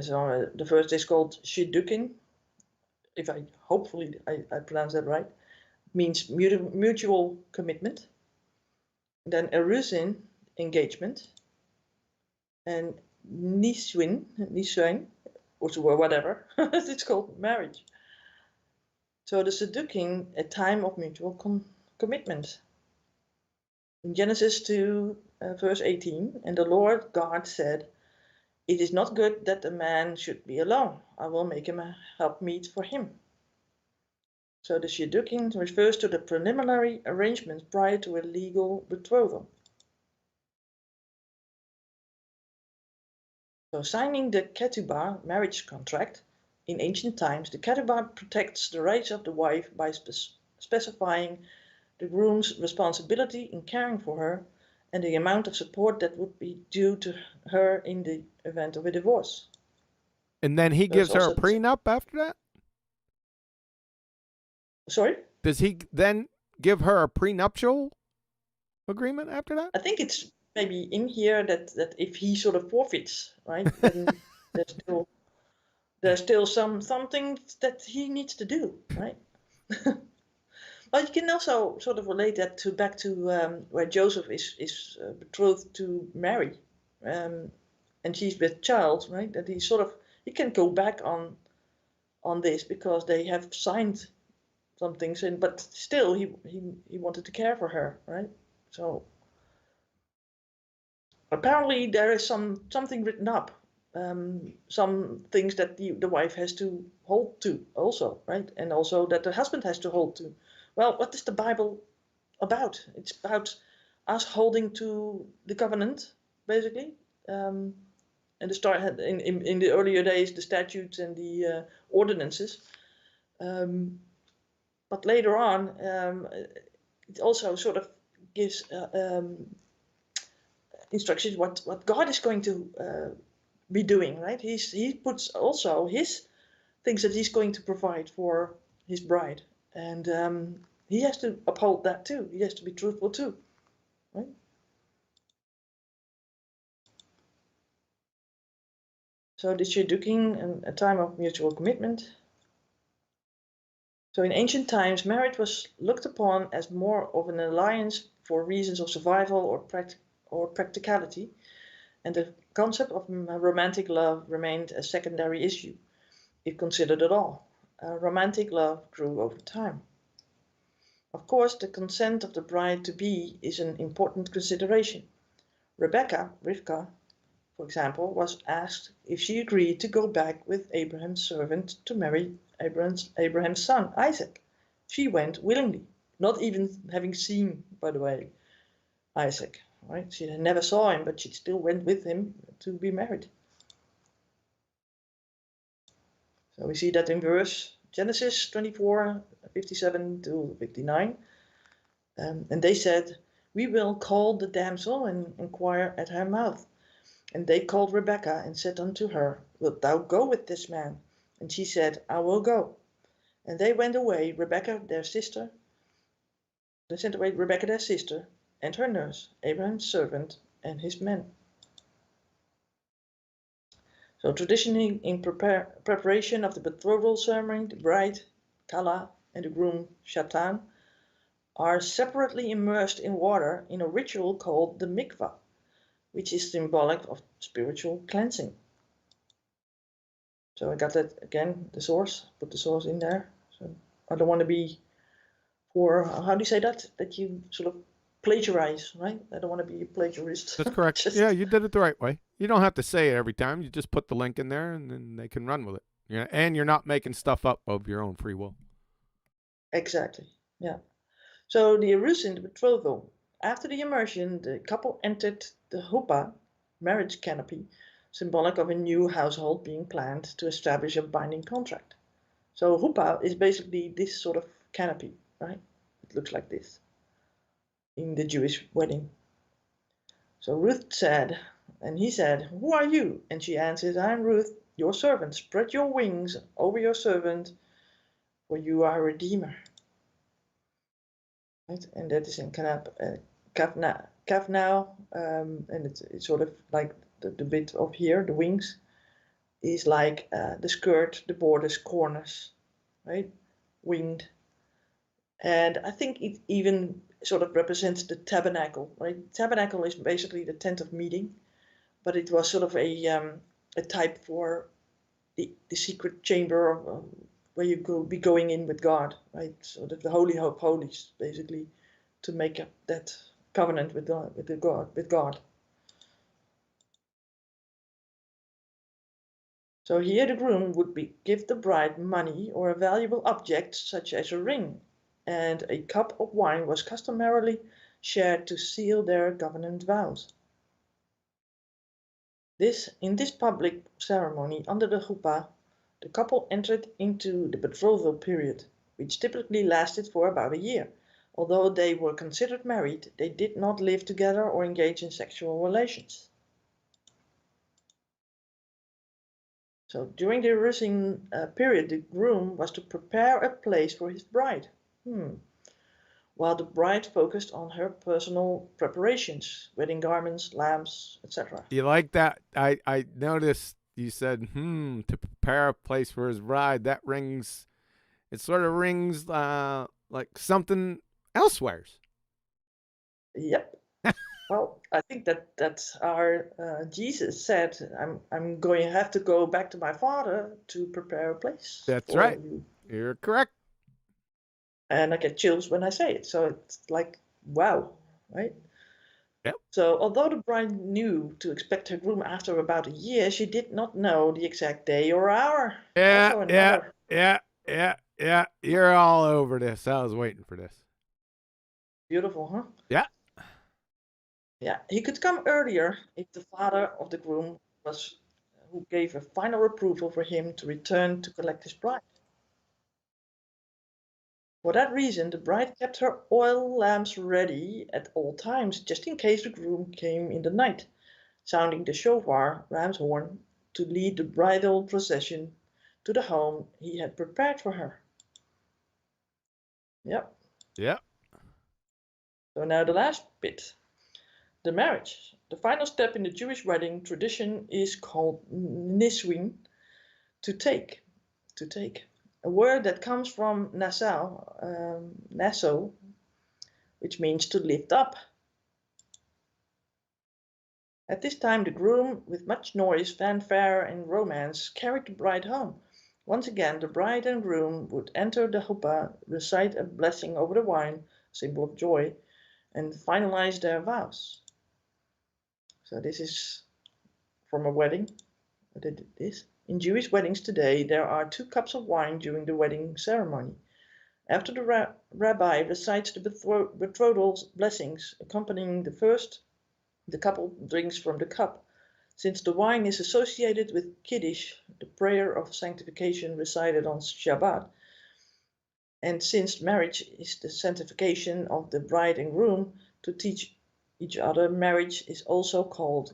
B: So the first is called shidduchin. If hopefully I pronounce that right, means mutual commitment. Then erusin, engagement, and nisuin, or whatever, it's called marriage. So the shidduchin, a time of mutual commitment. In Genesis 2, verse 18, and the Lord God said, it is not good that the man should be alone. I will make him a helpmeet for him. So the shidduchin refers to the preliminary arrangements prior to a legal betrothal. So signing the ketubah marriage contract, in ancient times, the ketubah protects the rights of the wife by specifying the groom's responsibility in caring for her and the amount of support that would be due to her in the event of a divorce.
A: And then he gives her a prenup after that?
B: Sorry?
A: Does he then give her a prenuptial agreement after that?
B: I think it's maybe in here that if he sort of forfeits, right, then there's still some things that he needs to do, right? But you can also sort of relate that back to where Joseph is betrothed to Mary, and she's with child, right? That he can go back on on this because they have signed some things in, but still he wanted to care for her, right? So apparently there is something written up, some things that the wife has to hold to also, right? And also that the husband has to hold to. Well, what is the Bible about? It's about us holding to the covenant, basically. And the start in the earlier days, the statutes and the ordinances. But later on, it also sort of gives instructions what God is going to be doing, right? He puts also his things that he's going to provide for his bride, and he has to uphold that too. He has to be truthful too, right? So the Shidduchim, a time of mutual commitment. So in ancient times, marriage was looked upon as more of an alliance for reasons of survival or practicality, and the concept of romantic love remained a secondary issue, if considered at all. Romantic love grew over time. Of course, the consent of the bride-to-be is an important consideration. Rivka, for example, was asked if she agreed to go back with Abraham's servant to marry Abraham's son, Isaac. She went willingly, not even having seen, by the way, Isaac. Right? She never saw him, but she still went with him to be married. So we see that in verse Genesis 24, 57 to 59. And they said, "We will call the damsel and inquire at her mouth." And they called Rebekah and said unto her, "Wilt thou go with this man?" And she said, "I will go." And they went away, Rebekah their sister. They sent away Rebekah their sister and her nurse, Abraham's servant, and his men. So traditionally, in preparation of the betrothal ceremony, the bride, Kala, and the groom, Shatan, are separately immersed in water in a ritual called the mikvah, which is symbolic of spiritual cleansing. So I got that again, the source, put the source in there. So I don't want to be how do you say that? That you sort of plagiarize, right? I don't want to be a plagiarist.
A: That's correct.
B: Just...
A: Yeah, you did it the right way. You don't have to say it every time. You just put the link in there, and then they can run with it. Yeah, and you're not making stuff up of your own free will.
B: Exactly. Yeah. So the Erusin, the betrothal. After the immersion, the couple entered the huppah, marriage canopy, symbolic of a new household being planned to establish a binding contract. So huppah is basically this sort of canopy, right? It looks like this in the Jewish wedding. So Ruth said, and he said, "Who are you?" And she answered, "I am Ruth, your servant. Spread your wings over your servant, for you are a redeemer." Right? And that is in Kaf now, and it's sort of like the bit of here, the wings, is like the skirt, the borders, corners, right? Winged. And I think it even sort of represents the tabernacle, right? Tabernacle is basically the tent of meeting, but it was sort of a type for the secret chamber where you be going in with God, right? So that the Holy of Holies, basically, to make up that covenant with God. So here the groom would give the bride money or a valuable object such as a ring, and a cup of wine was customarily shared to seal their covenant vows. In this public ceremony under the chuppah, the couple entered into the betrothal period, which typically lasted for about a year. Although they were considered married, they did not live together or engage in sexual relations. So during the Erusin period, the groom was to prepare a place for his bride, while the bride focused on her personal preparations, wedding garments, lamps, etc.
A: You like that? I noticed you said, to prepare a place for his bride. That rings, it sort of rings like something elsewhere.
B: Yep. Well, I think that our Jesus said, I'm going to have to go back to my Father to prepare a place
A: That's
B: for
A: right.
B: you.
A: You're correct.
B: And I get chills when I say it. So it's like, wow, right?
A: Yep.
B: So although the bride knew to expect her groom after about a year, she did not know the exact day or hour.
A: Yeah,
B: Also
A: yeah,
B: another
A: yeah. You're all over this. I was waiting for this.
B: beautiful, huh?
A: Yeah.
B: Yeah, he could come earlier if the father of the groom was who gave a final approval for him to return to collect his bride. For that reason, the bride kept her oil lamps ready at all times, just in case the groom came in the night, sounding the shofar, ram's horn, to lead the bridal procession to the home he had prepared for her. Yep.
A: Yep.
B: So now the last bit. The marriage. The final step in the Jewish wedding tradition is called niswin, to take. To take. A word that comes from Nassau, which means to lift up. At this time, the groom, with much noise, fanfare, and romance, carried the bride home. Once again, the bride and groom would enter the huppah, recite a blessing over the wine, symbol of joy, and finalize their vows. So this is from a wedding. They did this. In Jewish weddings today, there are 2 cups of wine during the wedding ceremony. After the rabbi recites the betrothal blessings accompanying the first, the couple drinks from the cup. Since the wine is associated with Kiddush, the prayer of sanctification recited on Shabbat, and since marriage is the sanctification of the bride and groom to teach each other, marriage is also called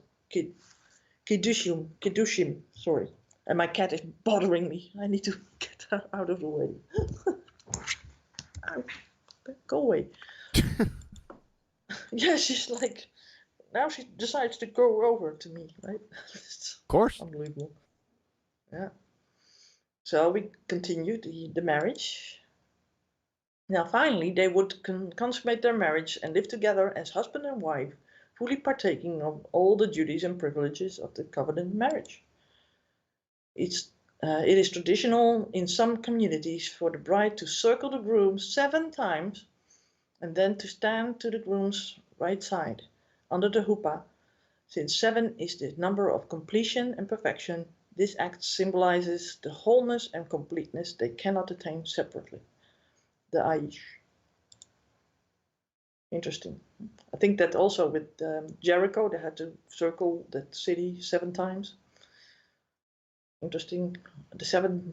B: Kiddushim, sorry. And my cat is bothering me. I need to get her out of the way. Go away. Yeah, she's like, now she decides to go over to me, right? It's
A: Of course.
B: unbelievable. Yeah. So we continue the marriage. Now, finally, they would consummate their marriage and live together as husband and wife, fully partaking of all the duties and privileges of the covenant marriage. It is traditional in some communities for the bride to circle the groom 7 times and then to stand to the groom's right side under the huppah. Since 7 is the number of completion and perfection, this act symbolizes the wholeness and completeness they cannot attain separately. The Aish. Interesting. I think that also with Jericho, they had to circle that city 7 times. Interesting. The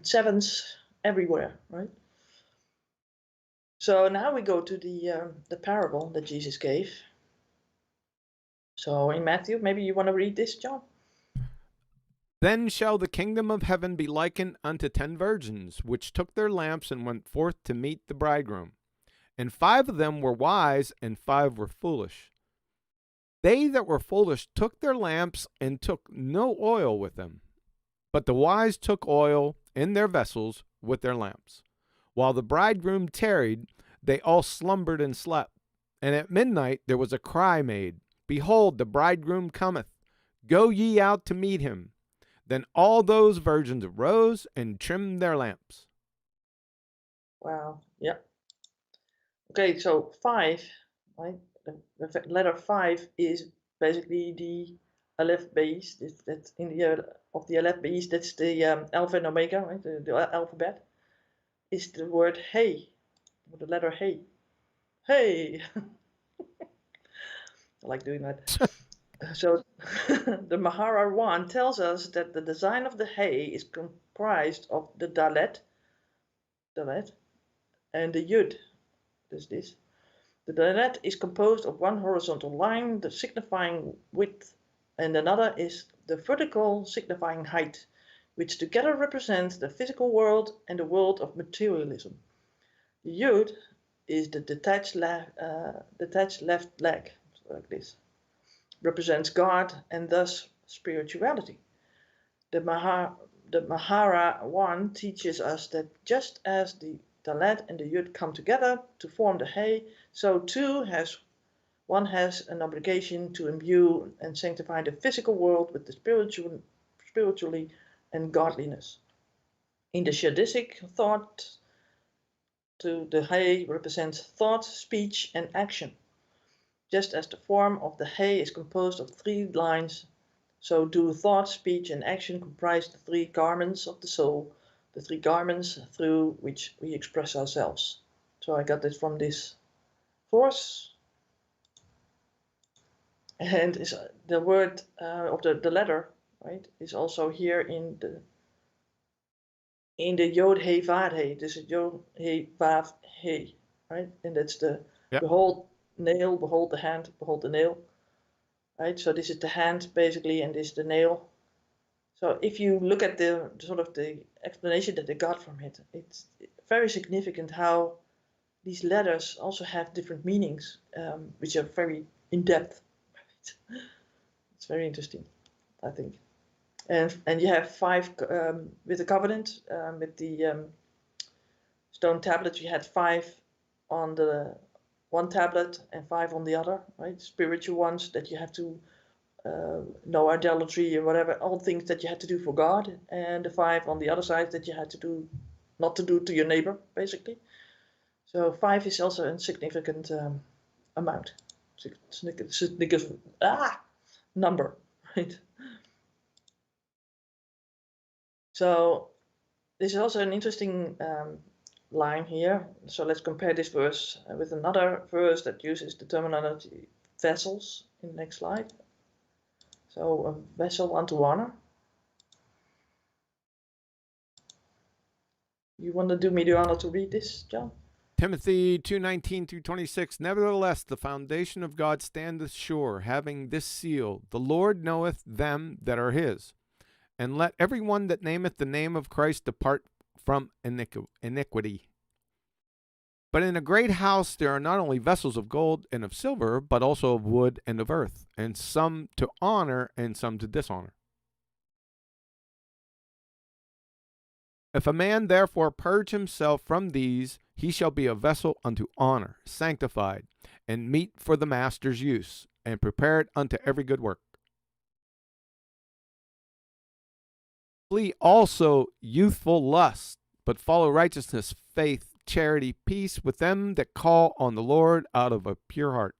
B: sevens everywhere, right? So now we go to the parable that Jesus gave. So in Matthew, maybe you want to read this, John?
A: Then shall the kingdom of heaven be likened unto 10 virgins, which took their lamps and went forth to meet the bridegroom. And 5 of them were wise, and 5 were foolish. They that were foolish took their lamps and took no oil with them. But the wise took oil in their vessels with their lamps. While the bridegroom tarried, they all slumbered and slept. And at midnight there was a cry made, Behold, the bridegroom cometh. Go ye out to meet him. Then all those virgins arose and trimmed their lamps.
B: Wow. Yeah. Okay, so 5, right? The letter 5 is basically the Aleph base. That's in the of the Aleph base. That's the Alpha and Omega, right? The alphabet is the word hey, or the letter hey. Hey. I like doing that. So the Mahara 1 tells us that the design of the hay is comprised of the dalet, and the yud. That's this. The dalet is composed of one horizontal line, the signifying width, and another is the vertical signifying height, which together represent the physical world and the world of materialism. The yud is the detached left leg, like this, represents God and thus spirituality. The Mahara 1 teaches us that just as the Dalet and the Yud come together to form the Hay, so too has one has an obligation to imbue and sanctify the physical world with the spiritually and godliness. In the Shadistic thought, the hay represents thought, speech, and action. Just as the form of the hay is composed of 3 lines, so do thought, speech, and action comprise the 3 garments of the soul, the 3 garments through which we express ourselves. So I got this from this verse. And the word of the letter, right, is also here in the Yod He Vav He. This is Yod He Vav He, right? And that's the behold nail, behold the hand, behold the nail, right? So this is the hand basically, and this is the nail. So if you look at the sort of the explanation that they got from it, it's very significant how these letters also have different meanings, which are very in depth. It's very interesting, I think. And you have 5 with the covenant, with the stone tablets. You had 5 on the one tablet and 5 on the other, right? Spiritual ones that you have to no idolatry and whatever, all things that you had to do for God, and the 5 on the other side that you had to do, not to do to your neighbor, basically. So 5 is also a significant amount, significant number, right? So this is also an interesting line here. So let's compare this verse with another verse that uses the terminology vessels in the next slide. So a vessel unto honor. You want to do me the honor to read this, John?
A: Timothy 2:19 through 26. Nevertheless, the foundation of God standeth sure, having this seal: the Lord knoweth them that are his. And let every one that nameth the name of Christ depart from iniquity. But in a great house there are not only vessels of gold and of silver, but also of wood and of earth, and some to honor and some to dishonor. If a man therefore purge himself from these, he shall be a vessel unto honor, sanctified, and meet for the master's use, and prepared unto every good work. Flee also youthful lust, but follow righteousness, faith, charity, peace with them that call on the Lord out of a pure heart.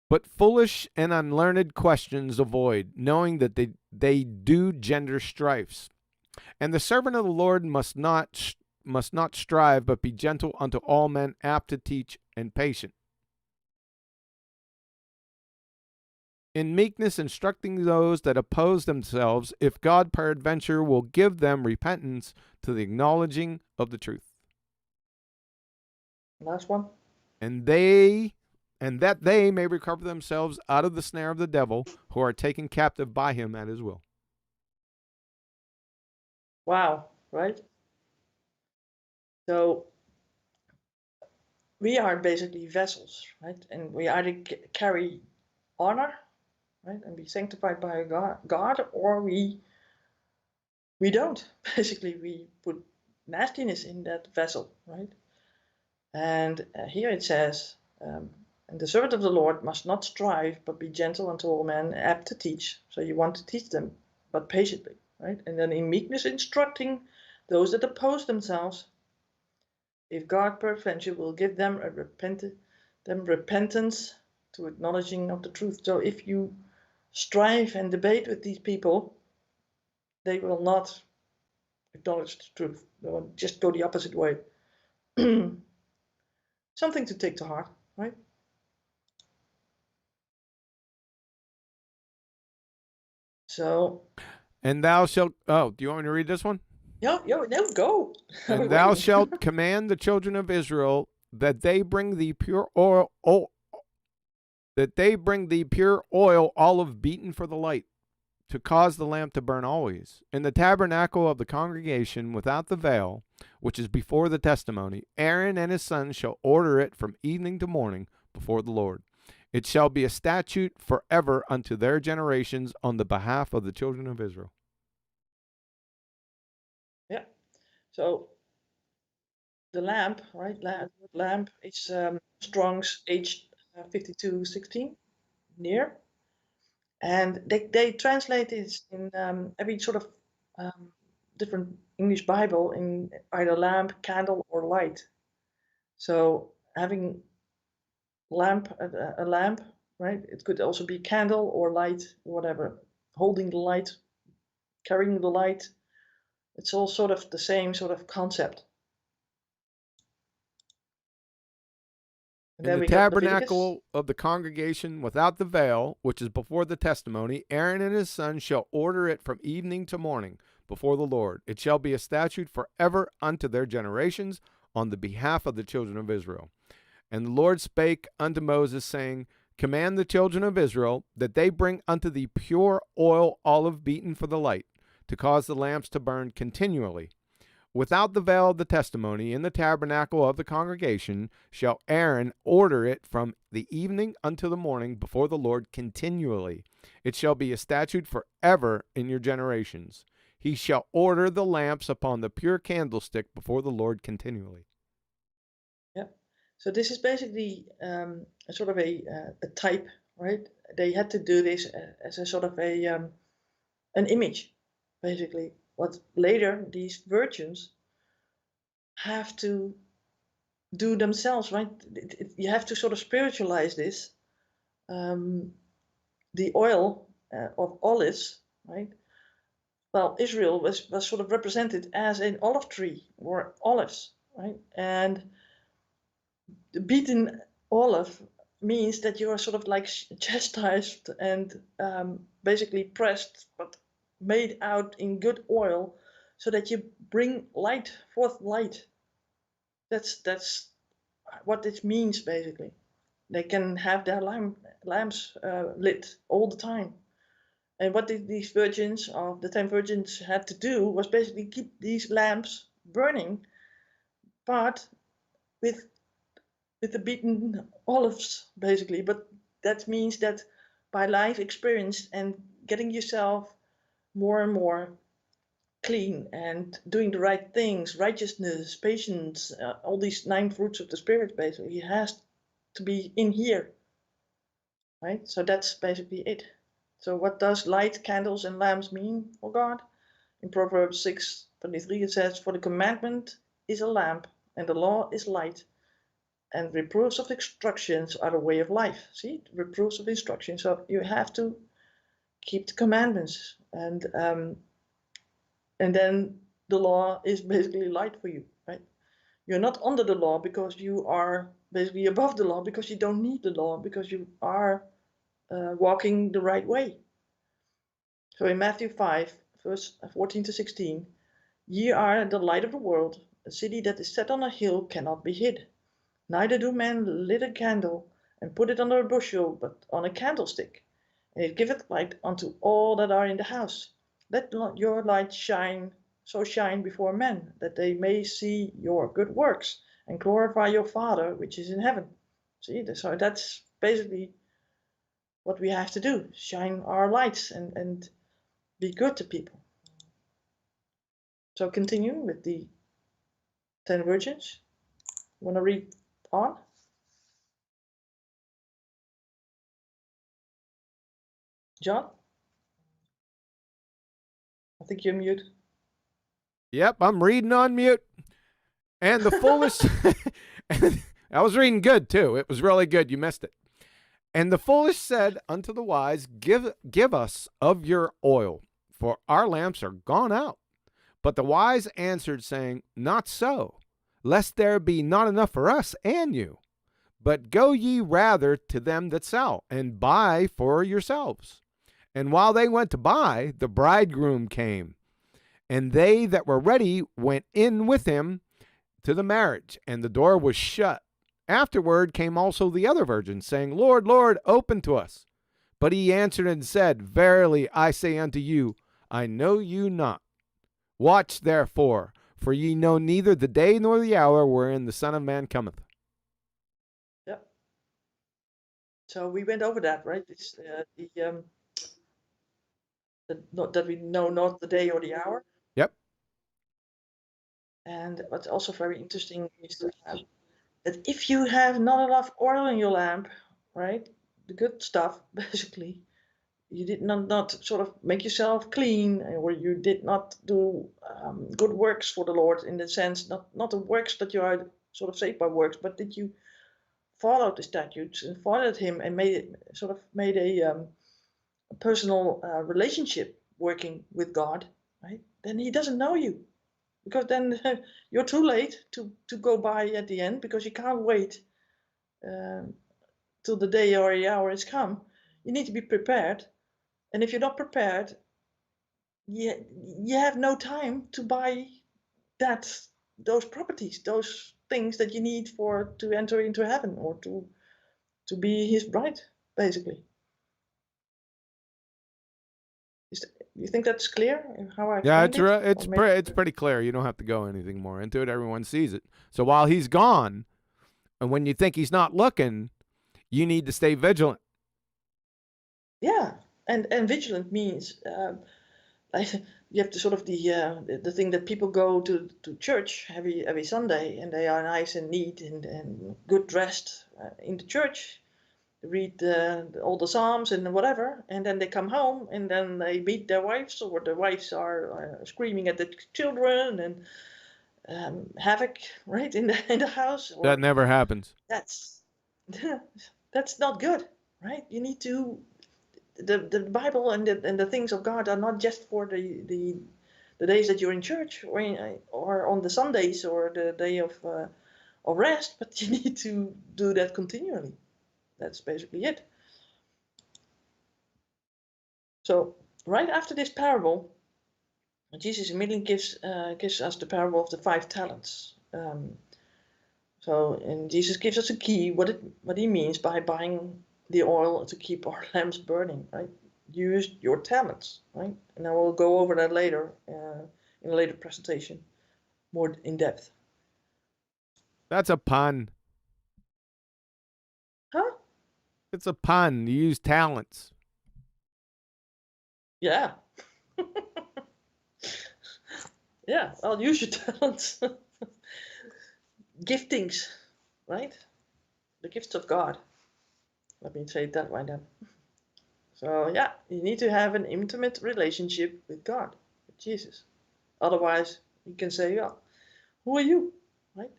A: But foolish and unlearned questions avoid, knowing that they do gender strifes. And the servant of the Lord must not strive, but be gentle unto all men, apt to teach, and patient. In meekness instructing those that oppose themselves, if God peradventure will give them repentance to the acknowledging of the truth.
B: Last one.
A: And that they may recover themselves out of the snare of the devil, who are taken captive by him at his will.
B: Wow, right? So we are basically vessels, right? And we either carry honor, right, and be sanctified by God, or we don't. Basically, we put nastiness in that vessel, right? And here it says, and the servant of the Lord must not strive, but be gentle unto all men, apt to teach. So you want to teach them, but patiently, right? And then in meekness instructing those that oppose themselves, if God peradventure will give them repentance to acknowledging of the truth. So if you strive and debate with these people, they will not acknowledge the truth. They will just go the opposite way. Something to take to heart, right? So.
A: And thou shalt. Oh, do you want me to read this one?
B: No, go.
A: And thou shalt command the children of Israel that they bring thee pure oil, olive beaten for the light, to cause the lamp to burn always. In the tabernacle of the congregation without the veil, which is before the testimony, Aaron and his sons shall order it from evening to morning before the Lord. It shall be a statute forever unto their generations on the behalf of the children of Israel.
B: Yeah. So the lamp, right? Lamp is Strong's H5216, near. And they translate it in every sort of different English Bible in either lamp, candle, or light. So having a lamp, right? It could also be candle or light, whatever. Holding the light, carrying the light. It's all sort of the same sort of concept. And
A: In
B: then
A: the
B: we got Leviticus.
A: tabernacle of the congregation without the veil, which is before the testimony, Aaron and his sons shall order it from evening to morning before the Lord. It shall be a statute forever unto their generations on the behalf of the children of Israel. And the Lord spake unto Moses, saying, Command the children of Israel that they bring unto thee pure oil, olive beaten for the light, to cause the lamps to burn continually. Without the veil of the testimony, in the tabernacle of the congregation, shall Aaron order it from the evening unto the morning before the Lord continually. It shall be a statute forever in your generations. He shall order the lamps upon the pure candlestick before the Lord continually.
B: Yeah. So this is basically a sort of a type, right? They had to do this as a sort of an image, basically. What later these virgins have to do themselves, right? You have to sort of spiritualize this. The oil of olives, right? Well, Israel was sort of represented as an olive tree or olives, right? And the beaten olive means that you are sort of like chastised and basically pressed, but made out in good oil, so that you bring forth light. That's what it means, basically. They can have their lamps lit all the time. And what these virgins of the 10 virgins had to do was basically keep these lamps burning, but with the beaten olives, basically. But that means that by life experience and getting yourself more and more clean and doing the right things, righteousness, patience, all these 9 fruits of the Spirit, basically, it has to be in here, right? So that's basically it. So what does light, candles, and lamps mean for God? In Proverbs 6:23 it says, For the commandment is a lamp, and the law is light, and reproofs of instructions are the way of life. See, reproofs of instruction. So you have to keep the commandments, and then the law is basically light for you, right? You're not under the law because you are basically above the law, because you don't need the law, because you are walking the right way. So in Matthew 5, verse 14 to 16, Ye are the light of the world. A city that is set on a hill cannot be hid. Neither do men lit a candle and put it under a bushel, but on a candlestick, and it giveth light unto all that are in the house. Let your light shine before men, that they may see your good works and glorify your Father which is in heaven. See, so that's basically what we have to do: shine our lights and be good to people. So continue with the 10 virgins. Want to read on? John? I think you're mute.
A: Yep, I'm reading on mute. And the foolish, I was reading good too. It was really good. You missed it. And the foolish said unto the wise, Give us of your oil, for our lamps are gone out. But the wise answered, saying, Not so, lest there be not enough for us and you. But go ye rather to them that sell, and buy for yourselves. And while they went to buy, the bridegroom came. And they that were ready went in with him to the marriage, and the door was shut. Afterward came also the other virgins, saying, Lord, Lord, open to us. But he answered and said, Verily I say unto you, I know you not. Watch therefore, for ye know neither the day nor the hour wherein the Son of Man cometh.
B: Yep. So we went over that, right? It's not that we know not the day or the hour.
A: Yep.
B: And what's also very interesting is that if you have not enough oil in your lamp, right, the good stuff, basically, you did not sort of make yourself clean, or you did not do good works for the Lord, in the sense, not the works that you are sort of saved by works, but that you followed the statutes and followed him and made a personal relationship working with God, right? Then he doesn't know you, because then you're too late to go by at the end, because you can't wait till the day or the hour has come. You need to be prepared, and if you're not prepared, you have no time to buy those properties, those things that you need to enter into heaven, or to be his bride, basically. You think that's clear how I explained it?
A: It's pretty clear. You don't have to go anything more into it. Everyone sees it. So while he's gone, and when you think he's not looking, you need to stay vigilant.
B: Yeah, and vigilant means you have to sort of the thing that people go to church every Sunday, and they are nice and neat and good dressed in the church, read all the Psalms and whatever, and then they come home and then they beat their wives, or the wives are screaming at the children, and havoc right in the house.
A: That never happens.
B: That's that's not good, right? You need to the Bible and the things of God are not just for the days that you're in church, or on the Sundays or the day of rest, but you need to do that continually. That's basically it. So right after this parable, Jesus immediately gives us the parable of the 5 talents. And Jesus gives us a key, what he means by buying the oil to keep our lamps burning, right? Use your talents, right? And I will go over that later in a later presentation, more in depth.
A: That's a pun.
B: Huh?
A: It's a pun. You use talents.
B: Yeah. Yeah, I'll use your talents. Giftings, right? The gifts of God. Let me say it that way then. So yeah, you need to have an intimate relationship with God, with Jesus. Otherwise, you can say, "Well, who are you?" Right?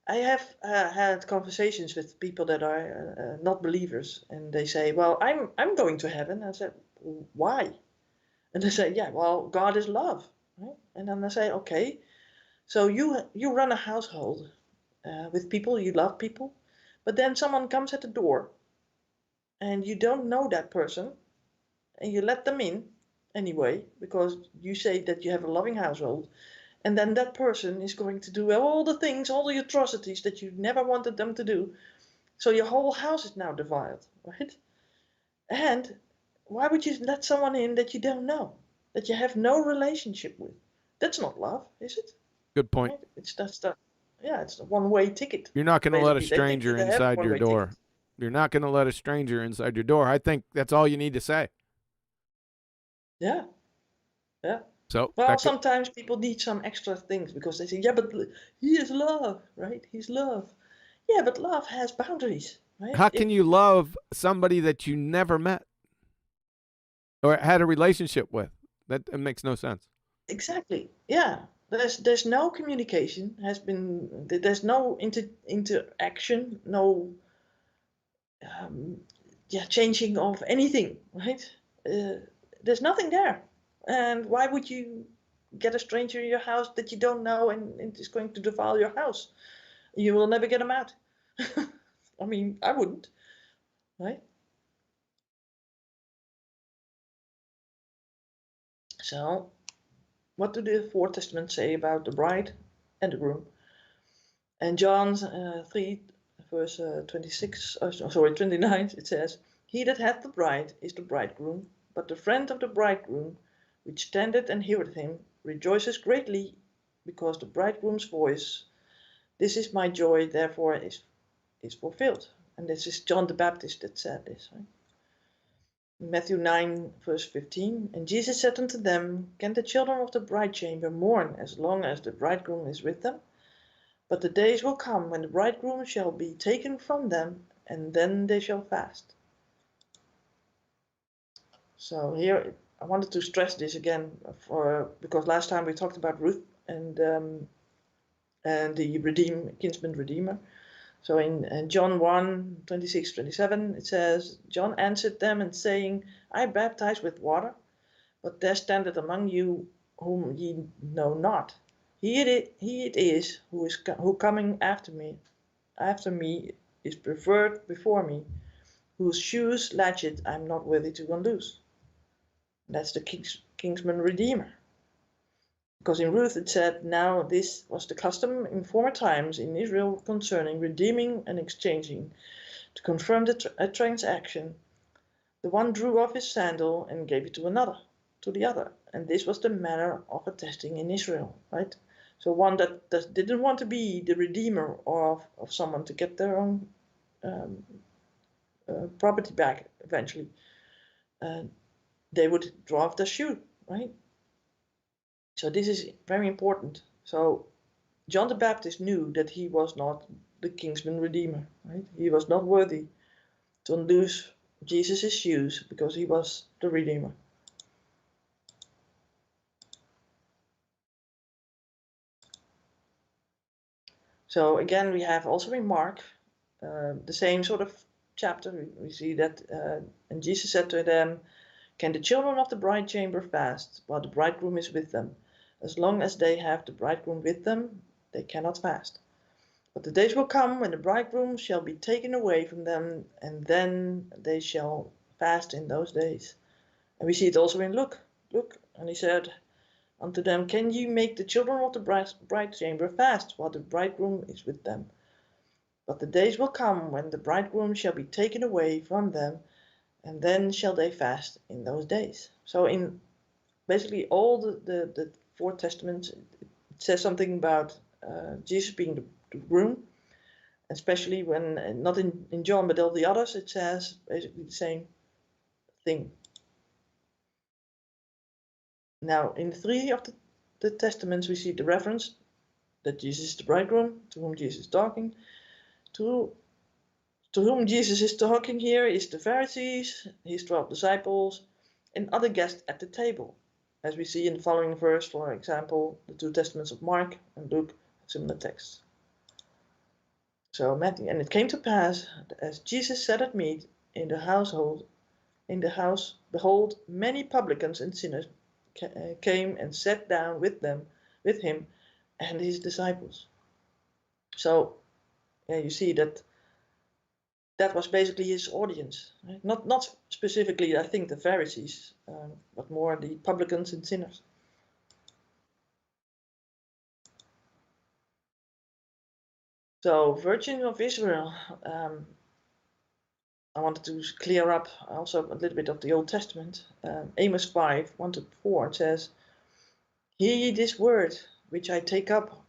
B: I have had conversations with people that are not believers, and they say, "Well, I'm going to heaven." I said, "Why?" And they say, "Yeah, well, God is love." Right? And then I say, "Okay, so you run a household with people, you love people, but then someone comes at the door, and you don't know that person, and you let them in anyway, because you say that you have a loving household, and then that person is going to do all the things, all the atrocities that you never wanted them to do. So your whole house is now defiled, right? And why would you let someone in that you don't know, that you have no relationship with? That's not love, is it?
A: Good point.
B: Right? It's a one-way ticket.
A: You're not going to let a
B: Basically, they think
A: stranger
B: that they have a
A: inside your
B: one-way
A: door.
B: ticket.
A: You're not going to let a stranger inside your door. I think that's all you need to say.
B: Yeah, yeah.
A: So,
B: Well, sometimes people need some extra things, because they say, "Yeah, but he is love, right? He's love." Yeah, but love has boundaries, right?
A: how can you love somebody that you never met or had a relationship with? That makes no sense.
B: Exactly. Yeah. There's no communication. There's no interaction. No changing of anything, right? There's nothing there. And why would you get a stranger in your house that you don't know, and it is going to defile your house? You will never get them out. I mean, I wouldn't, right? So, what do the Four Testaments say about the bride and the groom? And John 3, verse 29, it says, "He that hath the bride is the bridegroom, but the friend of the bridegroom, which standeth and heareth him, rejoices greatly because the bridegroom's voice. This is my joy, therefore is fulfilled." And this is John the Baptist that said this, right? Matthew 9, verse 15. And Jesus said unto them, Can the children of the bride chamber mourn as long as the bridegroom is with them? But the days will come when the bridegroom shall be taken from them, and then they shall fast. So here I wanted to stress this again, because last time we talked about Ruth and the kinsman redeemer. So in John 1, 26, 27, it says, John answered them and saying, I baptize with water, but there standeth among you whom ye know not. He it is who coming after me is preferred before me, whose shoes latchet I am not worthy to unloose. That's the kinsman redeemer. Because in Ruth it said, Now this was the custom in former times in Israel concerning redeeming and exchanging. To confirm a transaction, the one drew off his sandal and gave it to the other. And this was the manner of attesting in Israel, right? So one that didn't want to be the redeemer of someone to get their own property back eventually, they would draw off their shoe, right? So this is very important. So John the Baptist knew that he was not the kinsman redeemer, right? He was not worthy to unloose Jesus' shoes because he was the redeemer. So again, we have also in Mark the same sort of chapter. We see that, and Jesus said to them, Can the children of the bride chamber fast while the bridegroom is with them? As long as they have the bridegroom with them, they cannot fast. But the days will come when the bridegroom shall be taken away from them, and then they shall fast in those days. And we see it also in Luke. And he said unto them, Can ye make the children of the bride chamber fast while the bridegroom is with them? But the days will come when the bridegroom shall be taken away from them, and then shall they fast in those days. So in basically all the four testaments, it says something about Jesus being the groom, especially when, not in John, but all the others, it says basically the same thing. Now, in 3 of the testaments, we see the reference that Jesus is the bridegroom, to whom Jesus is talking. To whom Jesus is talking here is the Pharisees, his 12 disciples, and other guests at the table. As we see in the following verse, for example, the 2 testaments of Mark and Luke, similar texts. So Matthew, and it came to pass, as Jesus sat at meat in the house, behold, many publicans and sinners came and sat down with him and his disciples. So yeah, you see that was basically his audience, right? Not specifically, I think, the Pharisees, but more the publicans and sinners. So, Virgin of Israel, I wanted to clear up also a little bit of the Old Testament. Amos 5, 1-4, it says, Hear ye this word, which I take up,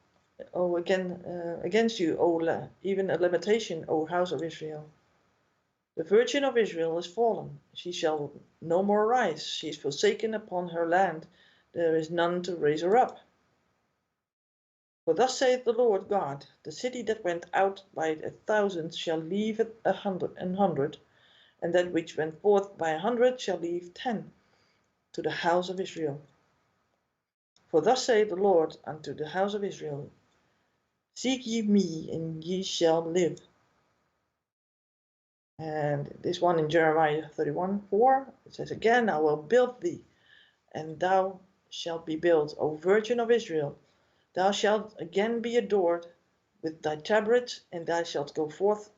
B: against you, even a lamentation, O house of Israel. The Virgin of Israel is fallen, she shall no more rise, she is forsaken upon her land, there is none to raise her up. For thus saith the Lord God, the city that went out by 1,000 shall leave 100, and that which went forth by 100 shall leave 10, to the house of Israel. For thus saith the Lord unto the house of Israel, Seek ye me, and ye shall live. And this one in Jeremiah 31:4, it says again, I will build thee, and thou shalt be built, O Virgin of Israel. Thou shalt again be adored with thy tabrets, and thou shalt go forth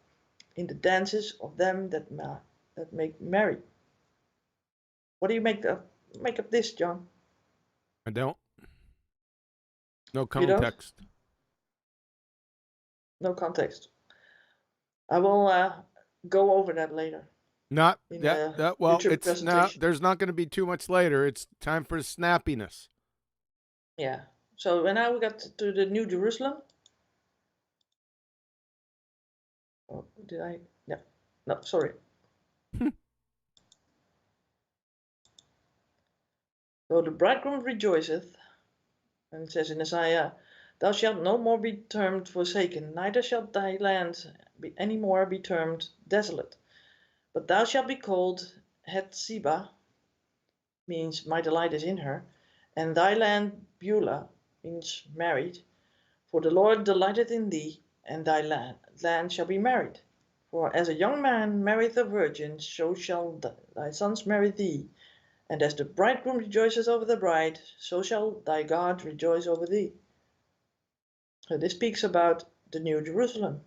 B: in the dances of them that make merry. What do you make of this, John?
A: I don't. No
B: You don't?
A: context.
B: No context. I will go over that later.
A: Not
B: in
A: that well.
B: future
A: It's not. There's not going to be too much later. It's time for snappiness.
B: Yeah. So when now we got to the New Jerusalem. Oh, did I? Yeah. No, sorry. So the bridegroom rejoiceth, and it says in Isaiah, thou shalt no more be termed forsaken, neither shall thy land any more be termed desolate. But thou shalt be called Hephzibah, means my delight is in her, and thy land Beulah, means married. For the Lord delighteth in thee, and thy land shall be married. For as a young man marrieth a virgin, so shall thy sons marry thee. And as the bridegroom rejoices over the bride, so shall thy God rejoice over thee. So this speaks about the New Jerusalem.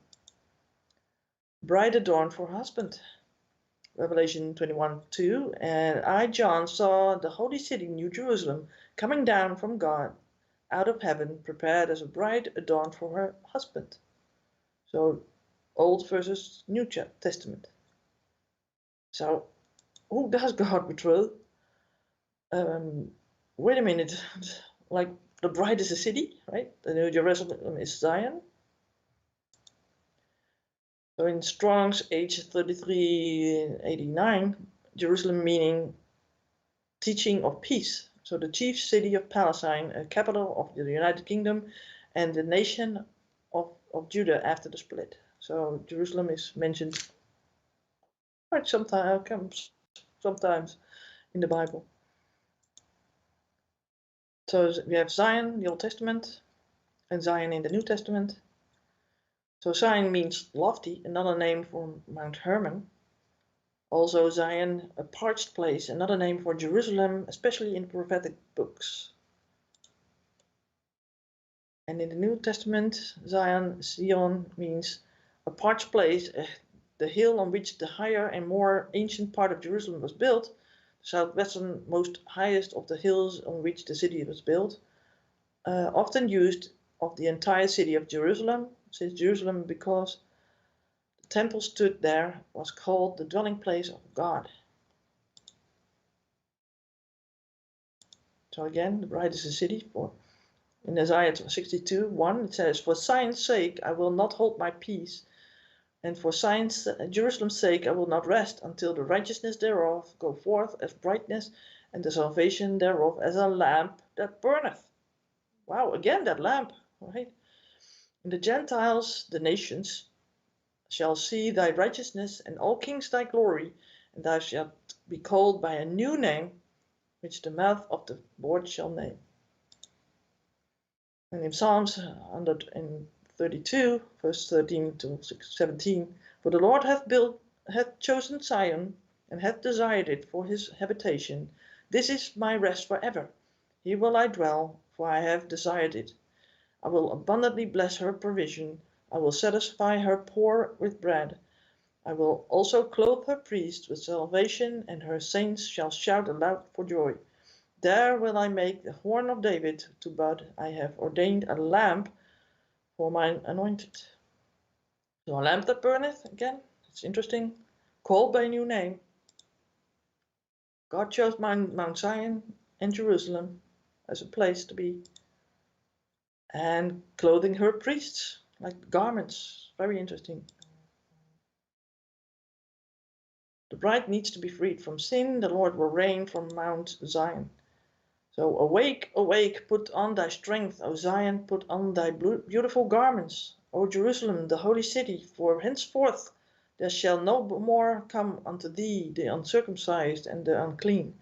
B: Bride adorned for husband. Revelation 21:2. And I, John, saw the holy city, New Jerusalem, coming down from God out of heaven, prepared as a bride adorned for her husband. So Old versus New Testament. So who does God betroth? Wait a minute. Like the bride is a city, right? The New Jerusalem is Zion. So in Strong's H3389, Jerusalem meaning teaching of peace. So the chief city of Palestine, a capital of the United Kingdom, and the nation of Judah after the split. So Jerusalem is mentioned quite sometimes in the Bible. So we have Zion, the Old Testament, and Zion in the New Testament. So Zion means lofty, another name for Mount Hermon. Also Zion, a parched place, another name for Jerusalem, especially in prophetic books. And in the New Testament, Zion means a parched place, the hill on which the higher and more ancient part of Jerusalem was built, the southwesternmost highest of the hills on which the city was built, often used of the entire city of Jerusalem, since Jerusalem, because the temple stood there, was called the dwelling place of God. So again, the bride is a city. In Isaiah 62:1, it says, for Zion's sake I will not hold my peace, and for Jerusalem's sake I will not rest, until the righteousness thereof go forth as brightness, and the salvation thereof as a lamp that burneth. Wow, again that lamp, right? And the Gentiles, the nations, shall see thy righteousness, and all kings thy glory, and thou shalt be called by a new name, which the mouth of the Lord shall name. And in Psalms 132, verse 13 to 17, for the Lord hath chosen Zion, and hath desired it for his habitation. This is my rest forever. Here will I dwell, for I have desired it. I will abundantly bless her provision. I will satisfy her poor with bread. I will also clothe her priests with salvation, and her saints shall shout aloud for joy. There will I make the horn of David to bud. I have ordained a lamp for mine anointed. So a lamp that burneth, again, it's interesting, called by a new name. God chose Mount Zion and Jerusalem as a place to be. And clothing her priests, like garments, very interesting. The bride needs to be freed from sin. The Lord will reign from Mount Zion. So awake, awake, put on thy strength, O Zion, put on thy beautiful garments, O Jerusalem, the holy city, for henceforth there shall no more come unto thee the uncircumcised and the unclean.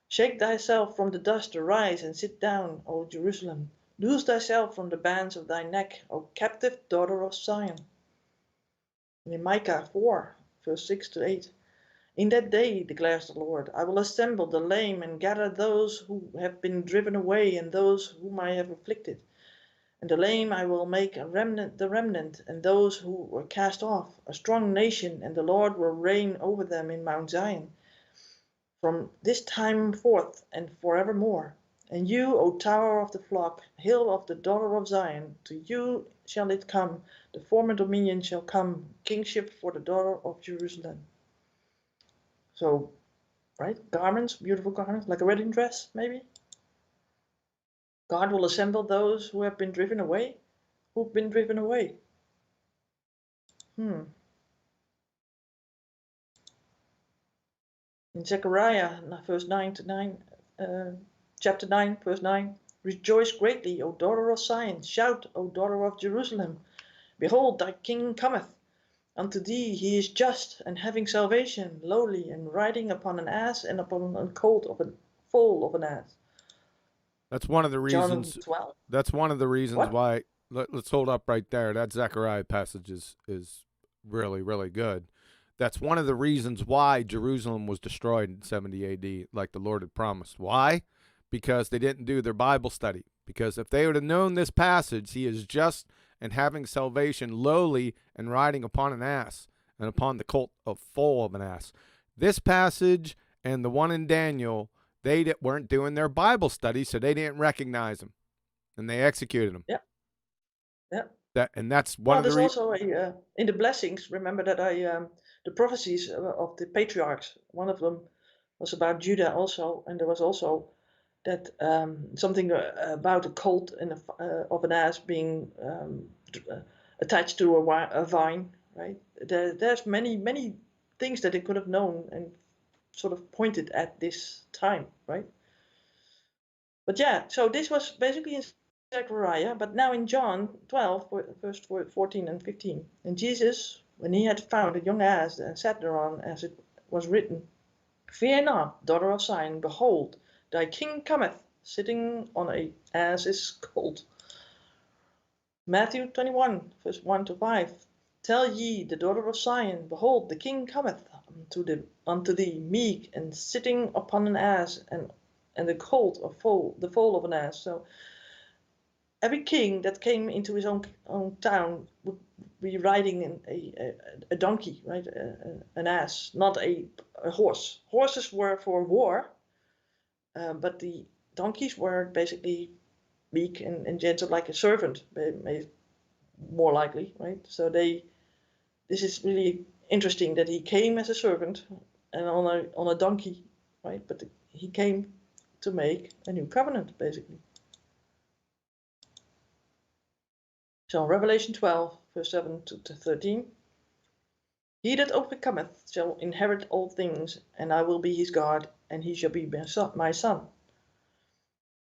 B: Shake thyself from the dust, arise and sit down, O Jerusalem. Loose thyself from the bands of thy neck, O captive daughter of Zion. And in Micah 4, verse 6 to 8. In that day, declares the Lord, I will assemble the lame and gather those who have been driven away and those whom I have afflicted. And the lame I will make the remnant, and those who were cast off, a strong nation, and the Lord will reign over them in Mount Zion, from this time forth and forevermore. And you, O tower of the flock, hill of the daughter of Zion, to you shall it come, the former dominion shall come, kingship for the daughter of Jerusalem. So, right, garments, beautiful garments, like a wedding dress, maybe. God will assemble those who have been driven away. Who've been driven away? In Zechariah, verse 9 to 9, chapter 9, verse 9. Rejoice greatly, O daughter of Zion. Shout, O daughter of Jerusalem. Behold, thy king cometh. Unto thee he is just, and having salvation, lowly, and riding upon an ass, and upon a colt of a foal of an ass.
A: That's one of the
B: John
A: reasons.
B: 12.
A: That's one of the reasons
B: What?
A: why. Let's hold up right there. That Zechariah passage is really, really good. That's one of the reasons why Jerusalem was destroyed in 70 AD, like the Lord had promised. Why? Because they didn't do their Bible study. Because if they would have known this passage, he is just and having salvation, lowly, and riding upon an ass, and upon the colt of foal of an ass. This passage and the one in Daniel, they weren't doing their Bible study, so they didn't recognize him, and they executed him.
B: Yeah. Yeah.
A: That's one of the
B: there's also in the blessings. Remember that the prophecies of the patriarchs. One of them was about Judah also, and there was also that something about a colt and of an ass being attached to a vine. Right? There's many things that they could have known and sort of pointed at this time. Right? But yeah, so this was basically in Zechariah, but now in John 12, verse 14 and 15. And Jesus, when he had found a young ass and sat thereon, as it was written, Fear not, daughter of Zion, behold, thy king cometh, sitting on a ass's colt. Matthew 21, verse 1 to 5. Tell ye the daughter of Zion, behold, the king cometh unto thee, meek, and sitting upon an ass, and the colt of the foal of an ass. So every king that came into his own town would be riding a donkey, right? An ass, not a horse. Horses were for war, but the donkeys were basically meek and gentle, like a servant, more likely, right? So this is really interesting that he came as a servant and on a donkey, right? But he came to make a new covenant, basically. So Revelation 12, verse 7 to 13. He that overcometh shall inherit all things, and I will be his God, and he shall be my son.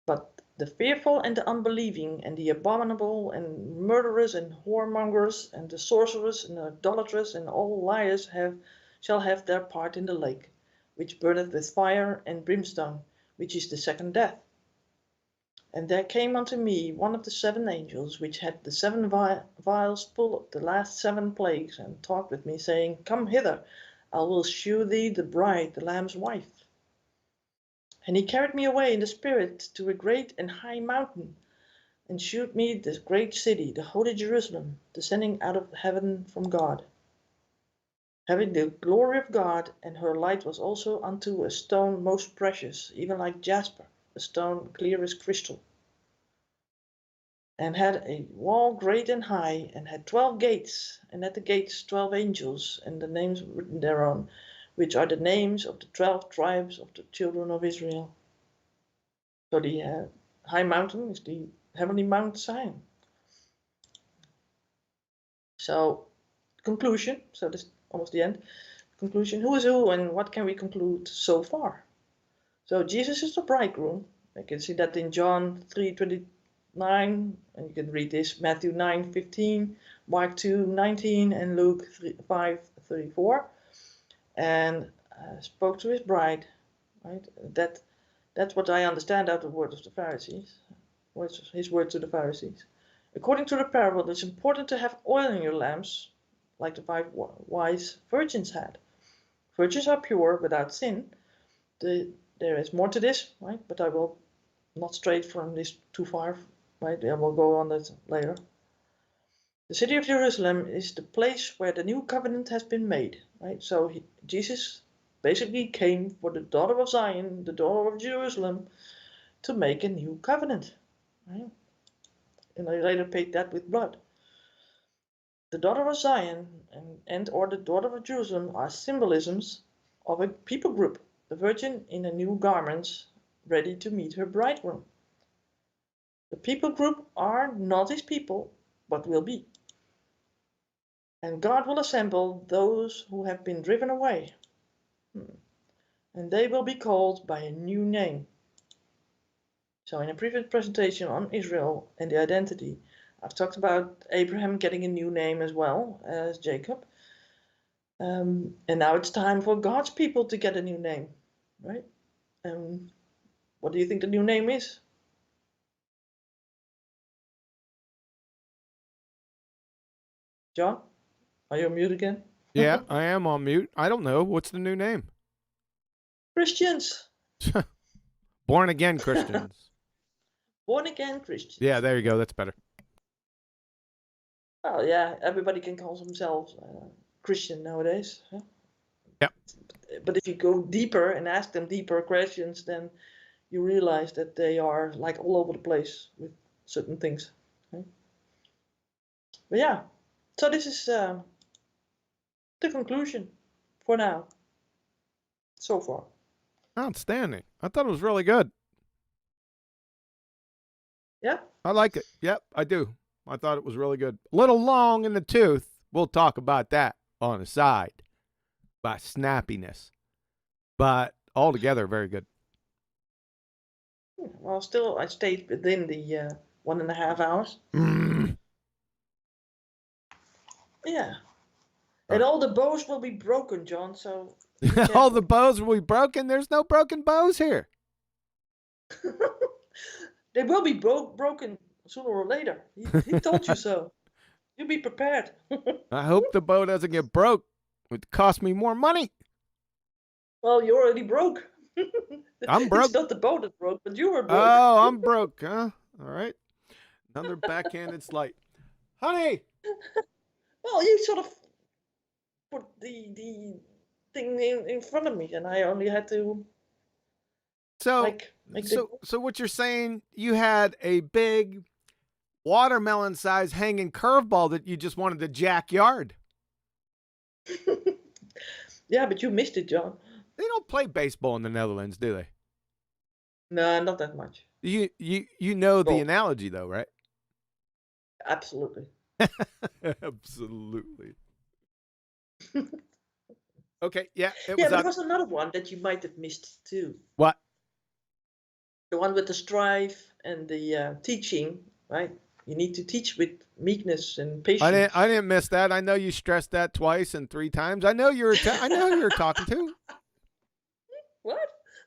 B: But the fearful and the unbelieving, and the abominable, and murderers, and whoremongers, and the sorcerers, and the idolaters, and all liars shall have their part in the lake, which burneth with fire and brimstone, which is the second death. And there came unto me one of the 7 angels, which had the 7 vials full of the last 7 plagues, and talked with me, saying, Come hither, I will shew thee the bride, the Lamb's wife. And he carried me away in the spirit to a great and high mountain, and shewed me the great city, the holy Jerusalem, descending out of heaven from God, having the glory of God, and her light was also unto a stone most precious, even like jasper, a stone clear as crystal, and had a wall great and high, and had 12 gates, and at the gates 12 angels, and the names written thereon, which are the names of the 12 tribes of the children of Israel. So the high mountain is the heavenly Mount Zion. So conclusion, so this is almost the end. Conclusion, who is who, and what can we conclude so far? So Jesus is the bridegroom. I can see that in John 3:29, and you can read this, Matthew 9:15, Mark 2:19, and Luke 5:34. And spoke to his bride, right? That's what I understand out of the word of the Pharisees. His word to the Pharisees. According to the parable, it's important to have oil in your lamps, like the 5 wise virgins had. Virgins are pure, without sin. There is more to this, right? But I will not stray from this too far, right? I will go on that later. The city of Jerusalem is the place where the new covenant has been made, right? So Jesus basically came for the daughter of Zion, the daughter of Jerusalem, to make a new covenant, right? And I later paid that with blood. The daughter of Zion and or the daughter of Jerusalem are symbolisms of a people group, the virgin in a new garments, ready to meet her bridegroom. The people group are not his people, but will be. And God will assemble those who have been driven away, and they will be called by a new name. So in a previous presentation on Israel and the identity, I've talked about Abraham getting a new name as well as Jacob. And now it's time for God's people to get a new name, right? What do you think the new name is? John, are you on mute again?
A: Yeah, I am on mute. I don't know. What's the new name?
B: Christians.
A: Born again Christians.
B: Born again Christians.
A: Yeah, there you go. That's better.
B: Well, yeah, everybody can call themselves Christian nowadays. Huh?
A: Yeah.
B: But if you go deeper and ask them deeper questions, then you realize that they are like all over the place with certain things. Okay? But yeah, so this is the conclusion for now, so far.
A: Outstanding. I thought it was really good.
B: Yeah?
A: I like it. Yep, I do. I thought it was really good. A little long in the tooth. We'll talk about that on the side. By snappiness. But altogether, very good.
B: Well, still, I stayed within the 1.5 hours. Yeah. And all the bows will be broken, John, so...
A: All the bows will be broken? There's no broken bows here.
B: They will be broken sooner or later. He told you so. You be prepared.
A: I hope the bow doesn't get broke. It would cost me more money.
B: Well, you're already broke.
A: I'm broke.
B: It's not the bow that broke, but you were broke.
A: Oh, I'm broke, huh? All right. Another backhanded slight. Honey!
B: Well, you sort of put the thing in front of me, and I only had to
A: So what you're saying, you had a big watermelon-sized hanging curveball that you just wanted to jack yard.
B: Yeah, but you missed it, John.
A: They don't play baseball in the Netherlands, do they?
B: No, not that much.
A: You know the analogy, though, right?
B: Absolutely.
A: Absolutely. Okay, yeah.
B: But there was another one that you might have missed too.
A: What?
B: The one with the strife and the teaching, right? You need to teach with meekness and patience.
A: I didn't miss that. I know you stressed that twice and 3 times. I know you're who you're talking to.
B: What?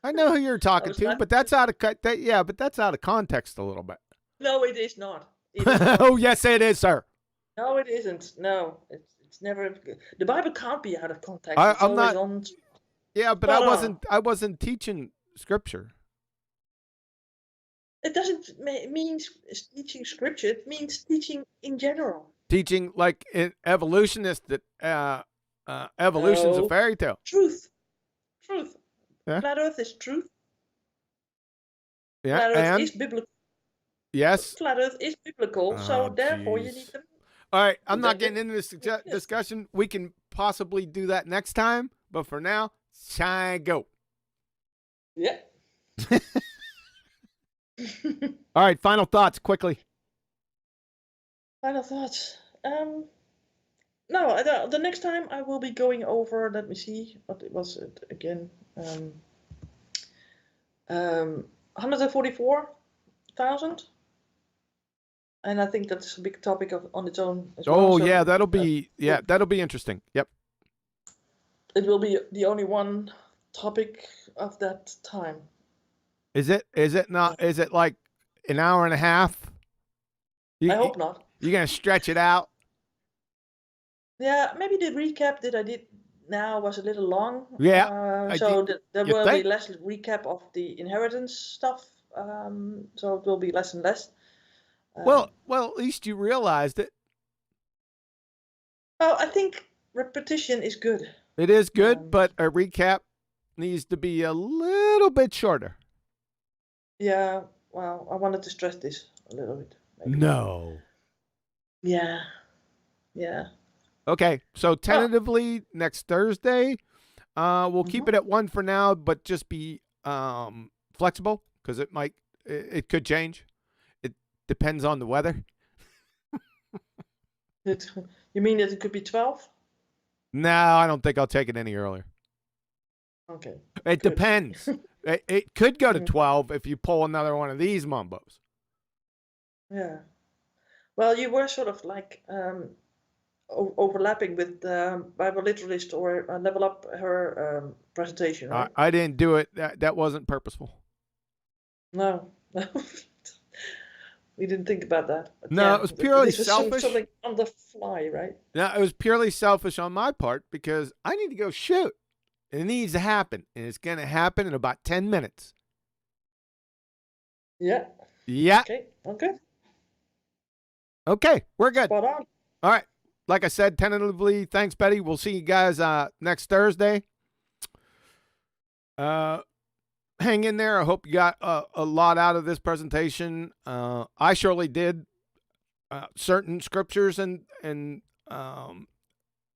A: I know who you're talking to, but that's out of but that's out of context a little bit.
B: No, it is not. It is not.
A: Oh, yes, it is, sir.
B: No, it isn't. No, it's never. The Bible can't be out of context.
A: I'm not. Yeah, but I wasn't teaching scripture.
B: It doesn't mean teaching scripture. It means teaching in general.
A: Teaching like an evolutionist that evolution's a fairy tale.
B: Truth.
A: Yeah?
B: Flat Earth is truth.
A: Yeah,
B: Flat Earth is biblical.
A: Yes.
B: Flat Earth is biblical, so therefore you need to.
A: All right, I'm not getting into this discussion. We can possibly do that next time, but for now, shine go.
B: Yeah.
A: All right, final thoughts quickly.
B: Final thoughts. No, the next time I will be going over. Let me see. What was it again? 144,000. And I think that's a big topic on its own as well.
A: Oh, so, yeah, that'll be interesting. Yep.
B: It will be the only one topic of that time.
A: Is it not? Is it like an hour and a half?
B: I hope not.
A: You're going to stretch it out?
B: Yeah, maybe the recap that I did now was a little long.
A: Yeah.
B: So there will be less recap of the inheritance stuff. So it will be less and less.
A: Well, at least you realized it.
B: Well, I think repetition is good.
A: It is good, but a recap needs to be a little bit shorter.
B: Yeah, well, I wanted to stress this a little bit. Maybe.
A: No.
B: Yeah.
A: Okay, so tentatively next Thursday, we'll keep it at 1 for now, but just be flexible because it could change. It depends on the weather.
B: You mean that it could be 12?
A: No, I don't think I'll take it any earlier.
B: Okay.
A: It
B: Good.
A: depends. It could go to
B: Mhm.
A: 12 if you pull another one of these mumbos.
B: Yeah. Well, you were sort of like overlapping with Bible literalist or level up her presentation, right?
A: I didn't do it. That wasn't purposeful.
B: No, no. We didn't think about that. But
A: No,
B: yeah,
A: it was purely
B: this was
A: selfish.
B: something on the fly, right?
A: No, it was purely selfish on my part because I need to go shoot. It needs to happen, and it's going to happen in about 10 minutes.
B: Yeah.
A: Yeah.
B: Okay. Okay.
A: Okay, we're good.
B: Spot on.
A: All right. Like I said, tentatively, thanks, Betty. We'll see you guys next Thursday. Hang in there. I hope you got a lot out of this presentation. I surely did. Certain scriptures and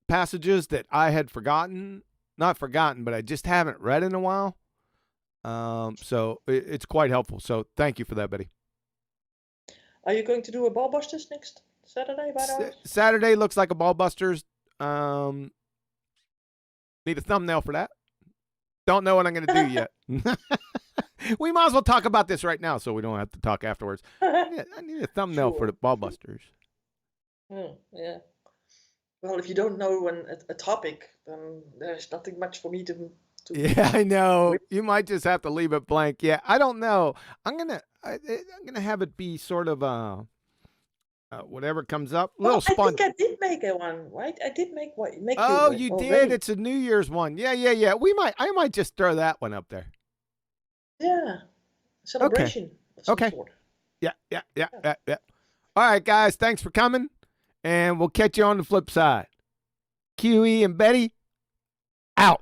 A: passages that I had forgotten. Not forgotten, but I just haven't read in a while. So it's quite helpful. So thank you for that, Betty.
B: Are you going to do a Ballbusters next Saturday, by the way?
A: Saturday looks like a Ballbusters. Need a thumbnail for that. Don't know what I'm going to do yet. We might as well talk about this right now so we don't have to talk afterwards. I need a thumbnail for the Ballbusters.
B: Yeah. Well, if you don't know a topic, then there's nothing much for me to
A: Yeah, I know. You might just have to leave it blank. Yeah, I don't know. I'm gonna have it be sort of whatever comes up. A little
B: I think I did make a one, right? I did make one.
A: Oh, you did. It's a New Year's one. Yeah. I might just throw that one up there.
B: Yeah. Celebration.
A: Okay. Yeah. All right, guys. Thanks for coming, and we'll catch you on the flip side. QE and Betty out.